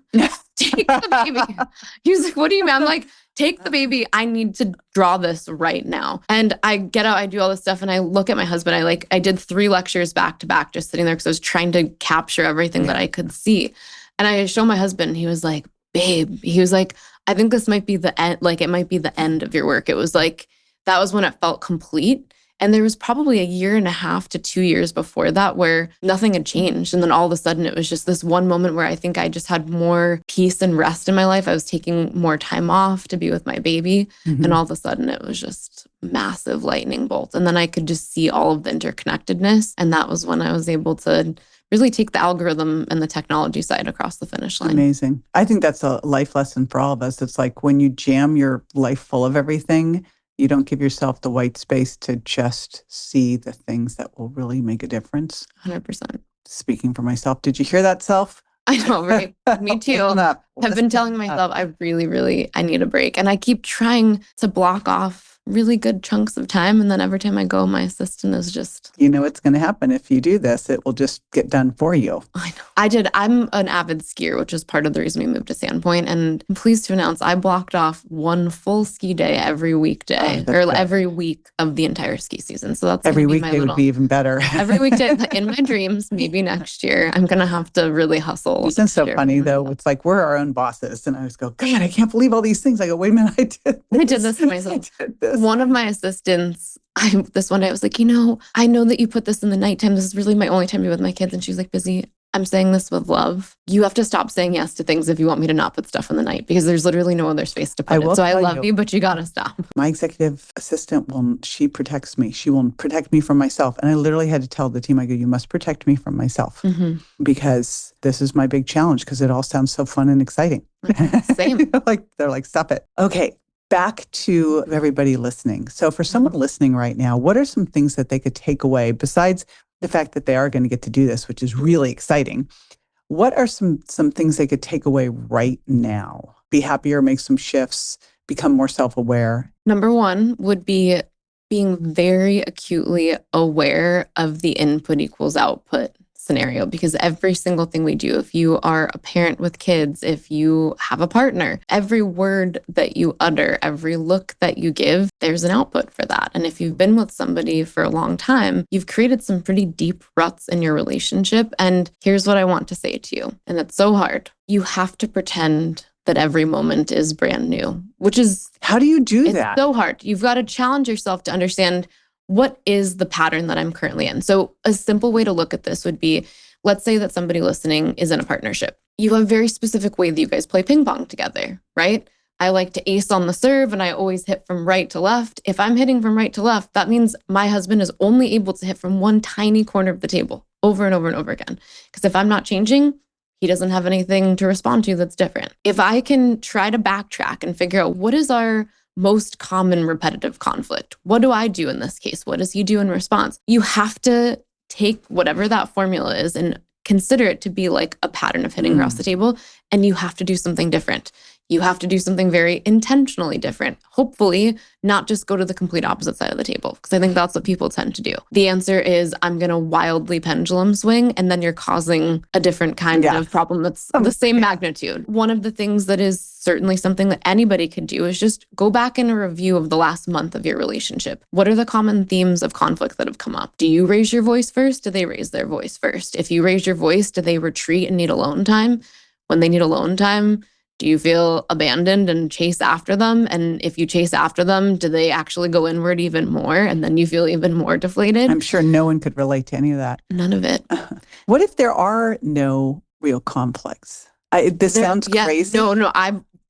S4: take the baby. He's like, what do you mean? I'm like, take the baby. I need to draw this right now. And I get out, I do all this stuff. And I look at my husband. I did 3 lectures back to back, just sitting there because I was trying to capture everything that I could see. And I show my husband, he was like, babe, he was like, I think this might be the end. Like, it might be the end of your work. It was like, that was when it felt complete. And there was probably 1.5 to 2 years before that where nothing had changed. And then all of a sudden it was just this one moment where I think I just had more peace and rest in my life. I was taking more time off to be with my baby. And all of a sudden it was just massive lightning bolt. And then I could just see all of the interconnectedness. And that was when I was able to really take the algorithm and the technology side across the finish line.
S5: Amazing. I think that's a life lesson for all of us. It's like when you jam your life full of everything, you don't give yourself the white space to just see the things that will really make a difference.
S4: 100%.
S5: Speaking for myself, did you hear that, self?
S4: I know, right? Me too. I've been telling myself I really need a break. And I keep trying to block off really good chunks of time. And then every time I go, my assistant is just...
S5: You know what's going to happen if you do this. It will just get done for you.
S4: I know. I'm an avid skier, which is part of the reason we moved to Sandpoint. And I'm pleased to announce I blocked off 1 full ski day every weekday, every week of the entire ski season. So that's
S5: every weekday would be even better.
S4: Every weekday in my dreams, maybe next year, I'm going to have to really hustle.
S5: Isn't so funny though? It's like we're our own bosses. And I always go, God, I can't believe all these things. I go, wait a minute, I did
S4: this to myself. One of my assistants, this one day I was like, I know that you put this in the nighttime. This is really my only time to be with my kids. And she's like, Bizzie, I'm saying this with love. You have to stop saying yes to things if you want me to not put stuff in the night because there's literally no other space to put it. So I love you, but you got to stop.
S5: My executive assistant, she protects me. She will protect me from myself. And I literally had to tell the team, I go, you must protect me from myself because this is my big challenge because it all sounds so fun and exciting.
S4: Same.
S5: They're like, stop it. Okay. Back to everybody listening. So for someone listening right now, what are some things that they could take away besides the fact that they are going to get to do this, which is really exciting? What are some things they could take away right now? Be happier, make some shifts, become more self-aware.
S4: Number 1 would be being very acutely aware of the input equals output scenario, because every single thing we do, if you are a parent with kids, if you have a partner, every word that you utter, every look that you give, there's an output for that. And if you've been with somebody for a long time, you've created some pretty deep ruts in your relationship. And here's what I want to say to you. And it's so hard. You have to pretend that every moment is brand new, which is...
S5: How do you do that?
S4: It's so hard. You've got to challenge yourself to understand what is the pattern that I'm currently in? So a simple way to look at this would be, let's say that somebody listening is in a partnership. You have a very specific way that you guys play ping pong together, right? I like to ace on the serve and I always hit from right to left. If I'm hitting from right to left, that means my husband is only able to hit from one tiny corner of the table over and over and over again. Because if I'm not changing, he doesn't have anything to respond to that's different. If I can try to backtrack and figure out what is our most common repetitive conflict, what do I do in this case? What does he do in response? You have to take whatever that formula is and consider it to be like a pattern of hitting across the table, and you have to do something different. You have to do something very intentionally different. Hopefully, not just go to the complete opposite side of the table, because I think that's what people tend to do. The answer is, I'm going to wildly pendulum swing, and then you're causing a different kind of problem that's the same magnitude. One of the things that is certainly something that anybody could do is just go back in a review of the last month of your relationship. What are the common themes of conflict that have come up? Do you raise your voice first? Do they raise their voice first? If you raise your voice, do they retreat and need alone time? When they need alone time, do you feel abandoned and chase after them? And if you chase after them, do they actually go inward even more? And then you feel even more deflated?
S5: I'm sure no one could relate to any of that.
S4: None of it.
S5: What if there are no real conflicts? This sounds crazy.
S4: No,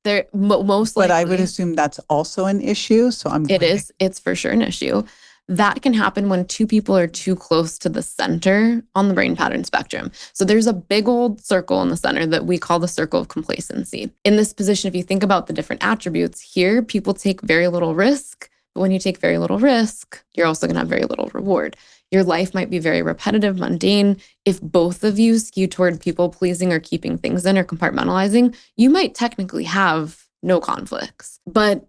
S4: there most likely.
S5: But I would assume that's also an issue. So
S4: It is. It's for sure an issue. That can happen when two people are too close to the center on the brain pattern spectrum. So there's a big old circle in the center that we call the circle of complacency. In this position, if you think about the different attributes here, people take very little risk. But when you take very little risk, you're also going to have very little reward. Your life might be very repetitive, mundane. If both of you skew toward people pleasing or keeping things in or compartmentalizing, you might technically have no conflicts. But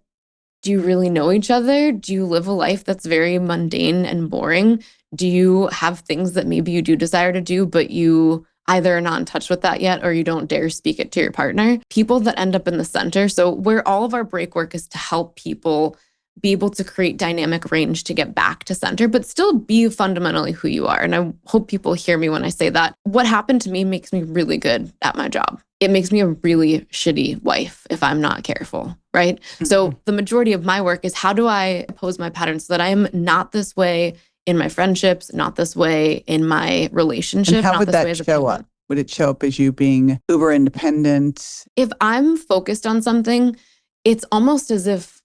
S4: do you really know each other? Do you live a life that's very mundane and boring? Do you have things that maybe you do desire to do, but you either are not in touch with that yet or you don't dare speak it to your partner? People that end up in the center, so where all of our break work is to help people be able to create dynamic range to get back to center, but still be fundamentally who you are. And I hope people hear me when I say that. What happened to me makes me really good at my job. It makes me a really shitty wife if I'm not careful, right? Mm-hmm. So the majority of my work is how do I oppose my patterns so that I am not this way in my friendships, not this way in my relationship.
S5: And how
S4: not
S5: would
S4: this
S5: that
S4: way as a
S5: show up? Would it show up as you being uber independent?
S4: If I'm focused on something, it's almost as if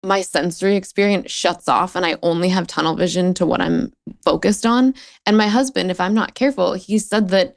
S4: my sensory experience shuts off and I only have tunnel vision to what I'm focused on. And my husband, if I'm not careful, he said that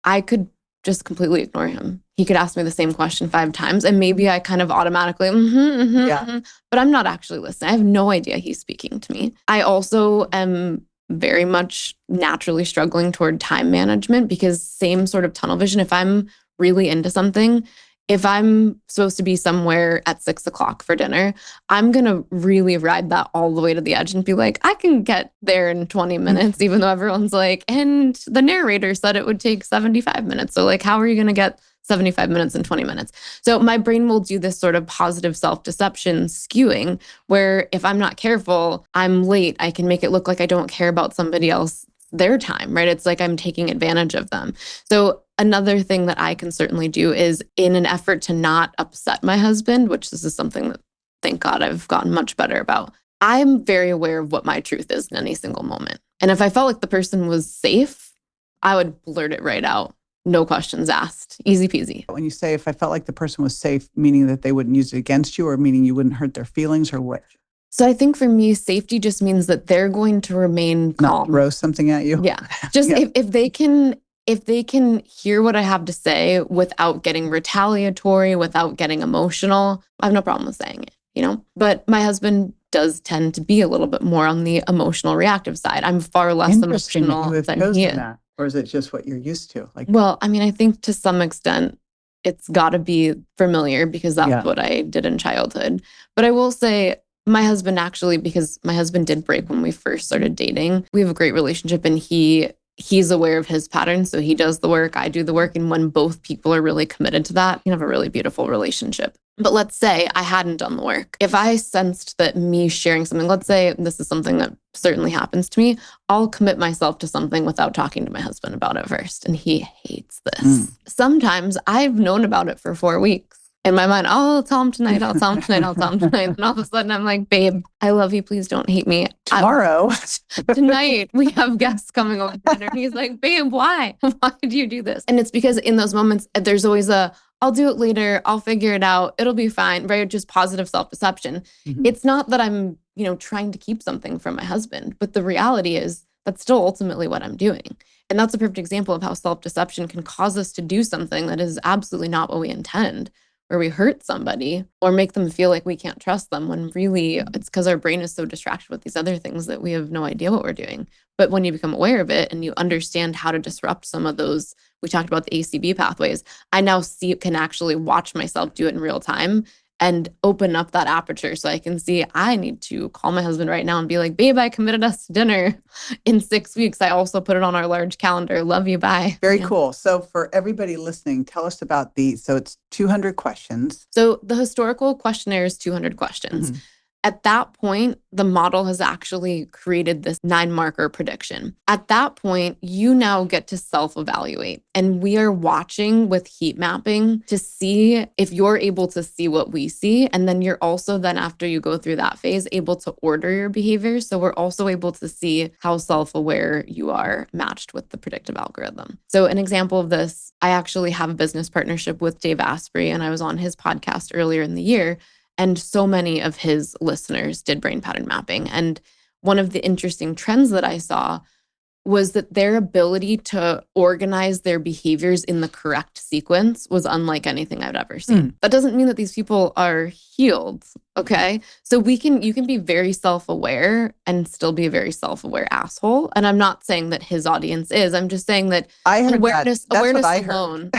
S4: I could just completely ignore him. He could ask me the same question 5 times and maybe I kind of automatically, but I'm not actually listening. I have no idea he's speaking to me. I also am very much naturally struggling toward time management because same sort of tunnel vision. If I'm really into something, if I'm supposed to be somewhere at 6:00 for dinner, I'm going to really ride that all the way to the edge and be like, I can get there in 20 minutes, even though everyone's like, and the narrator said it would take 75 minutes. So like, how are you going to get 75 minutes in 20 minutes? So my brain will do this sort of positive self-deception skewing where if I'm not careful, I'm late. I can make it look like I don't care about somebody else, their time, right? It's like I'm taking advantage of them. So another thing that I can certainly do is in an effort to not upset my husband, which this is something that, thank God, I've gotten much better about. I'm very aware of what my truth is in any single moment. And if I felt like the person was safe, I would blurt it right out. No questions asked. Easy peasy.
S5: When you say if I felt like the person was safe, meaning that they wouldn't use it against you or meaning you wouldn't hurt their feelings or what?
S4: So I think for me, safety just means that they're going to remain calm.
S5: Not throw something at you?
S4: Yeah. Just if they can hear what I have to say without getting retaliatory, without getting emotional, I have no problem with saying it, you know? But my husband does tend to be a little bit more on the emotional reactive side. I'm far less emotional than he is.
S5: That. Or is it just what you're used to?
S4: Well, I mean, I think to some extent it's got to be familiar because that's what I did in childhood. But I will say my husband actually, because my husband did break when we first started dating, we have a great relationship and he's aware of his patterns. So he does the work, I do the work. And when both people are really committed to that, you have a really beautiful relationship. But let's say I hadn't done the work. If I sensed that me sharing something, let's say this is something that certainly happens to me, I'll commit myself to something without talking to my husband about it first. And he hates this. Sometimes I've known about it for 4 weeks. In my mind, I'll tell him tonight, I'll tell him tonight, I'll tell him tonight. And all of a sudden I'm like, babe, I love you. Please don't hate me.
S5: Tomorrow.
S4: Tonight we have guests coming over for dinner. And he's like, babe, why? Why do you do this? And it's because in those moments, there's always I'll do it later. I'll figure it out. It'll be fine. Right? Just positive self-deception. Mm-hmm. It's not that I'm, trying to keep something from my husband, but the reality is that's still ultimately what I'm doing. And that's a perfect example of how self-deception can cause us to do something that is absolutely not what we intend, where we hurt somebody or make them feel like we can't trust them, when really it's because our brain is so distracted with these other things that we have no idea what we're doing. But when you become aware of it and you understand how to disrupt some of those, we talked about the ACB pathways, I now can actually watch myself do it in real time and open up that aperture so I can see I need to call my husband right now and be like, babe, I committed us to dinner in 6 weeks. I also put it on our large calendar. Love you. Bye.
S5: Very cool. So for everybody listening, tell us about these. So it's 200 questions.
S4: So the historical questionnaire is 200 questions. At that point, the model has actually created this 9-marker prediction. At that point, you now get to self-evaluate. And we are watching with heat mapping to see if you're able to see what we see. And then you're also then, after you go through that phase, able to order your behaviors. So we're also able to see how self-aware you are matched with the predictive algorithm. So an example of this, I actually have a business partnership with Dave Asprey, and I was on his podcast earlier in the year. And so many of his listeners did brain pattern mapping. And one of the interesting trends that I saw was that their ability to organize their behaviors in the correct sequence was unlike anything I've ever seen. That doesn't mean that these people are healed, okay? So you can be very self-aware and still be a very self-aware asshole. And I'm not saying that his audience is. I'm just saying that awareness alone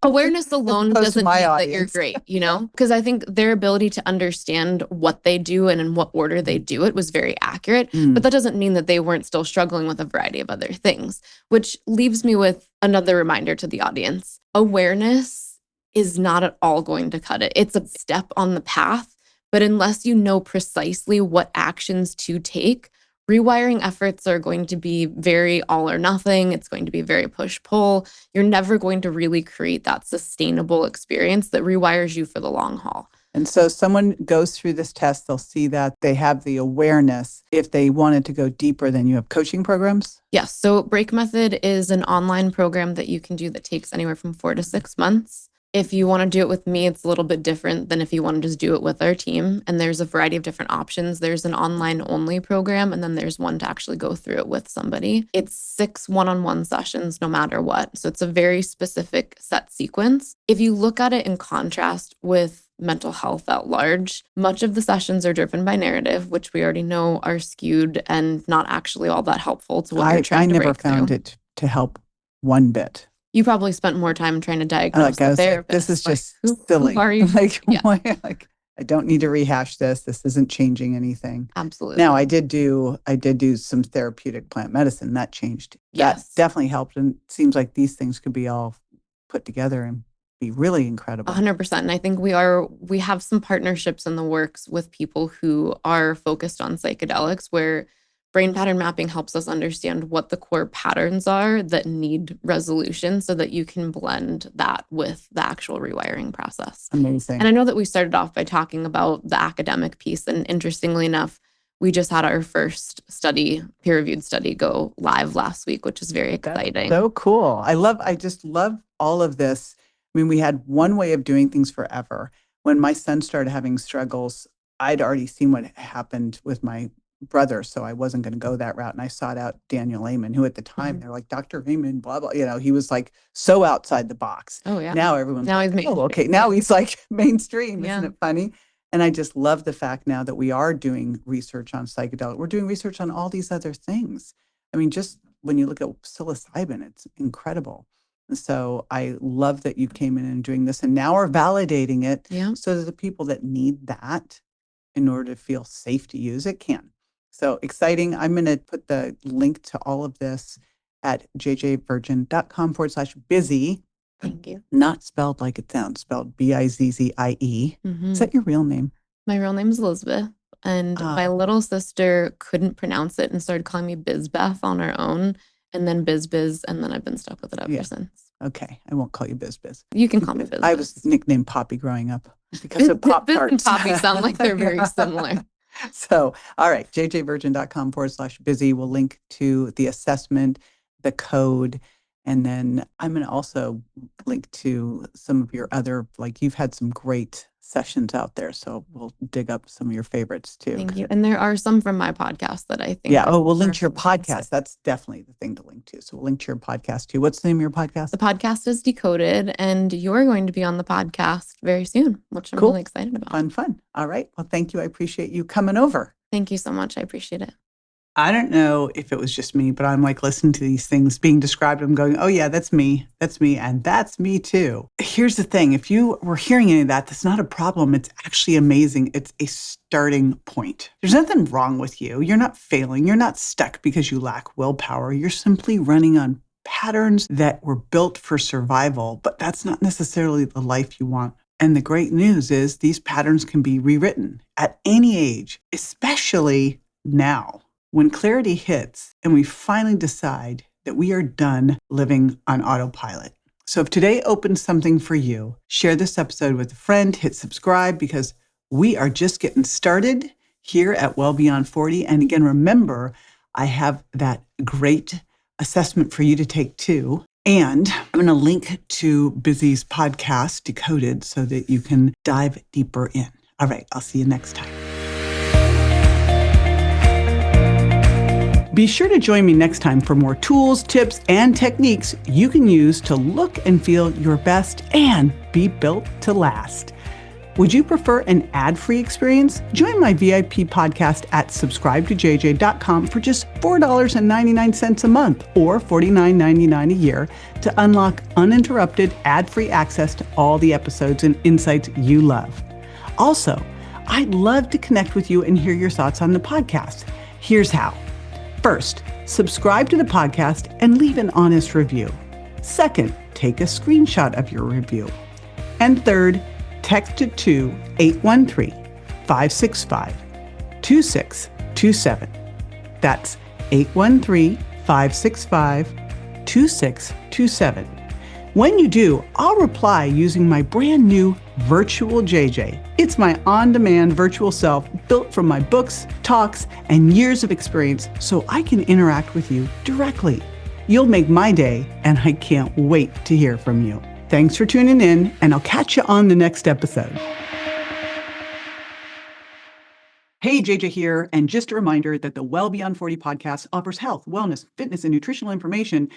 S4: Awareness alone doesn't mean that you're great, Because I think their ability to understand what they do and in what order they do it was very accurate. But that doesn't mean that they weren't still struggling with a variety of other things, which leaves me with another reminder to the audience. Awareness is not at all going to cut it. It's a step on the path, but unless you know precisely what actions to take, rewiring efforts are going to be very all or nothing. It's going to be very push-pull. You're never going to really create that sustainable experience that rewires you for the long haul.
S5: And so someone goes through this test, they'll see that they have the awareness. If they wanted to go deeper, then you have coaching programs?
S4: Yes. So Break Method is an online program that you can do that takes anywhere from 4 to 6 months. If you want to do it with me, it's a little bit different than if you want to just do it with our team. And there's a variety of different options. There's an online only program, and then there's one to actually go through it with somebody. It's 6 one-on-one sessions, no matter what. So it's a very specific set sequence. If you look at it in contrast with mental health at large, much of the sessions are driven by narrative, which we already know are skewed and not actually all that helpful to what you're trying to break through.
S5: I never found it to help one bit.
S4: You probably spent more time trying to diagnose the therapist.
S5: This is just silly.
S4: Who are you?
S5: I don't need to rehash this. This isn't changing anything.
S4: Absolutely.
S5: Now, I did do some therapeutic plant medicine. That changed.
S4: Yes.
S5: That definitely helped. And it seems like these things could be all put together and be really incredible.
S4: 100%. And I think we have some partnerships in the works with people who are focused on psychedelics, where brain pattern mapping helps us understand what the core patterns are that need resolution so that you can blend that with the actual rewiring process.
S5: Amazing.
S4: And I know that we started off by talking about the academic piece. And interestingly enough, we just had our first peer-reviewed study go live last week, which is very exciting.
S5: That's so cool. I just love all of this. I mean, we had one way of doing things forever. When my son started having struggles, I'd already seen what happened with my brother, so I wasn't going to go that route. And I sought out Daniel Amen, who at the time, they're like, Dr. Amen, blah, blah. He was like so outside the box.
S4: Oh, yeah.
S5: Now everyone's
S4: he's mainstream.
S5: Oh, okay. Now he's like mainstream.
S4: Yeah.
S5: Isn't it funny? And I just love the fact now that we are doing research on psychedelic. We're doing research on all these other things. I mean, just when you look at psilocybin, it's incredible. And so I love that you came in and doing this and now are validating it so that the people that need that in order to feel safe to use it can. So exciting. I'm going to put the link to all of this at jjvirgin.com/Bizzie.
S4: Thank you.
S5: Not spelled like it sounds, spelled Bizzie. Is that your real name?
S4: My real name is Elizabeth. And my little sister couldn't pronounce it and started calling me Bizbeth on her own. And then Biz, and then I've been stuck with it ever since.
S5: Okay. I won't call you Biz.
S4: You can call me Biz.
S5: I was nicknamed Poppy growing up because of Pop-Tarts.
S4: Biz and Poppy sound like they're very similar.
S5: So, all right, jjvirgin.com/Bizzie will link to the assessment, the code, And then I'm going to also link to some of your other, like you've had some great sessions out there. So we'll dig up some of your favorites too.
S4: Thank you. And there are some from my podcast that I think.
S5: Yeah. Oh, we'll link to your podcast. That's definitely the thing to link to. So we'll link to your podcast too. What's the name of your podcast?
S4: The podcast is Decoded, and you're going to be on the podcast very soon, which I'm really excited about.
S5: Fun. All right. Well, thank you. I appreciate you coming over.
S4: Thank you so much. I appreciate it.
S5: I don't know if it was just me, but I'm like listening to these things being described. I'm going, oh yeah, that's me. That's me. And that's me too. Here's the thing. If you were hearing any of that, that's not a problem. It's actually amazing. It's a starting point. There's nothing wrong with you. You're not failing. You're not stuck because you lack willpower. You're simply running on patterns that were built for survival, but that's not necessarily the life you want. And the great news is these patterns can be rewritten at any age, especially now. When clarity hits and we finally decide that we are done living on autopilot. So if today opens something for you, share this episode with a friend, hit subscribe, because we are just getting started here at Well Beyond 40. And again, remember, I have that great assessment for you to take too. And I'm going to link to Bizzie's podcast, Decoded, so that you can dive deeper in. All right, I'll see you next time. Be sure to join me next time for more tools, tips, and techniques you can use to look and feel your best and be built to last. Would you prefer an ad-free experience? Join my VIP podcast at subscribetoJJ.com for just $4.99 a month or $49.99 a year to unlock uninterrupted ad-free access to all the episodes and insights you love. Also, I'd love to connect with you and hear your thoughts on the podcast. Here's how. First, subscribe to the podcast and leave an honest review. Second, take a screenshot of your review. And third, text it to 813-565-2627. That's 813-565-2627. When you do, I'll reply using my brand new Virtual JJ. It's my on-demand virtual self built from my books, talks, and years of experience so I can interact with you directly. You'll make my day, and I can't wait to hear from you. Thanks for tuning in, and I'll catch you on the next episode. Hey, JJ here, and just a reminder that the Well Beyond 40 podcast offers health, wellness, fitness, and nutritional information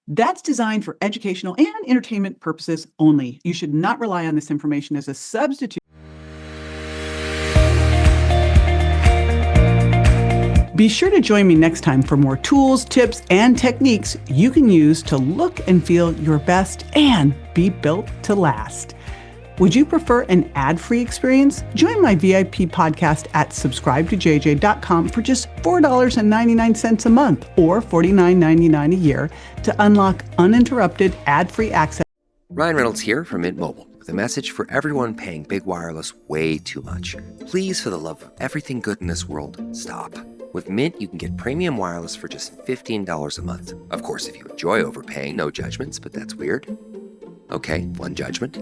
S5: that's designed for educational and entertainment purposes only. You should not rely on this information as a substitute. Be sure to join me next time for more tools, tips, and techniques you can use to look and feel your best and be built to last. Would you prefer an ad-free experience? Join my VIP podcast at subscribetoJJ.com for just $4.99 a month or $49.99 a year to unlock uninterrupted ad-free access.
S10: Ryan Reynolds here from Mint Mobile with a message for everyone paying big wireless way too much. Please, for the love of everything good in this world, stop. With Mint, you can get premium wireless for just $15 a month. Of course, if you enjoy overpaying, no judgments, but that's weird. Okay, one judgment.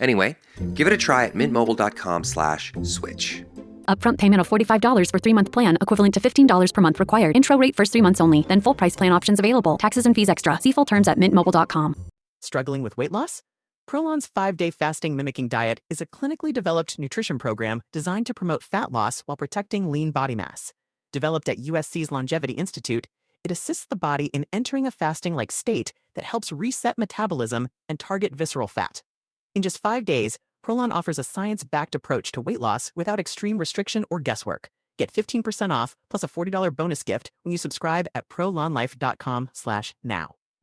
S10: Anyway, give it a try at mintmobile.com/switch.
S11: Upfront payment of $45 for 3-month plan, equivalent to $15 per month required. Intro rate first 3 months only, then full price plan options available. Taxes and fees extra. See full terms at mintmobile.com.
S12: Struggling with weight loss? Prolon's 5-day fasting mimicking diet is a clinically developed nutrition program designed to promote fat loss while protecting lean body mass. Developed at USC's Longevity Institute, it assists the body in entering a fasting-like state that helps reset metabolism and target visceral fat. In just 5 days, Prolon offers a science-backed approach to weight loss without extreme restriction or guesswork. Get 15% off plus a $40 bonus gift when you subscribe at prolonlife.com/now.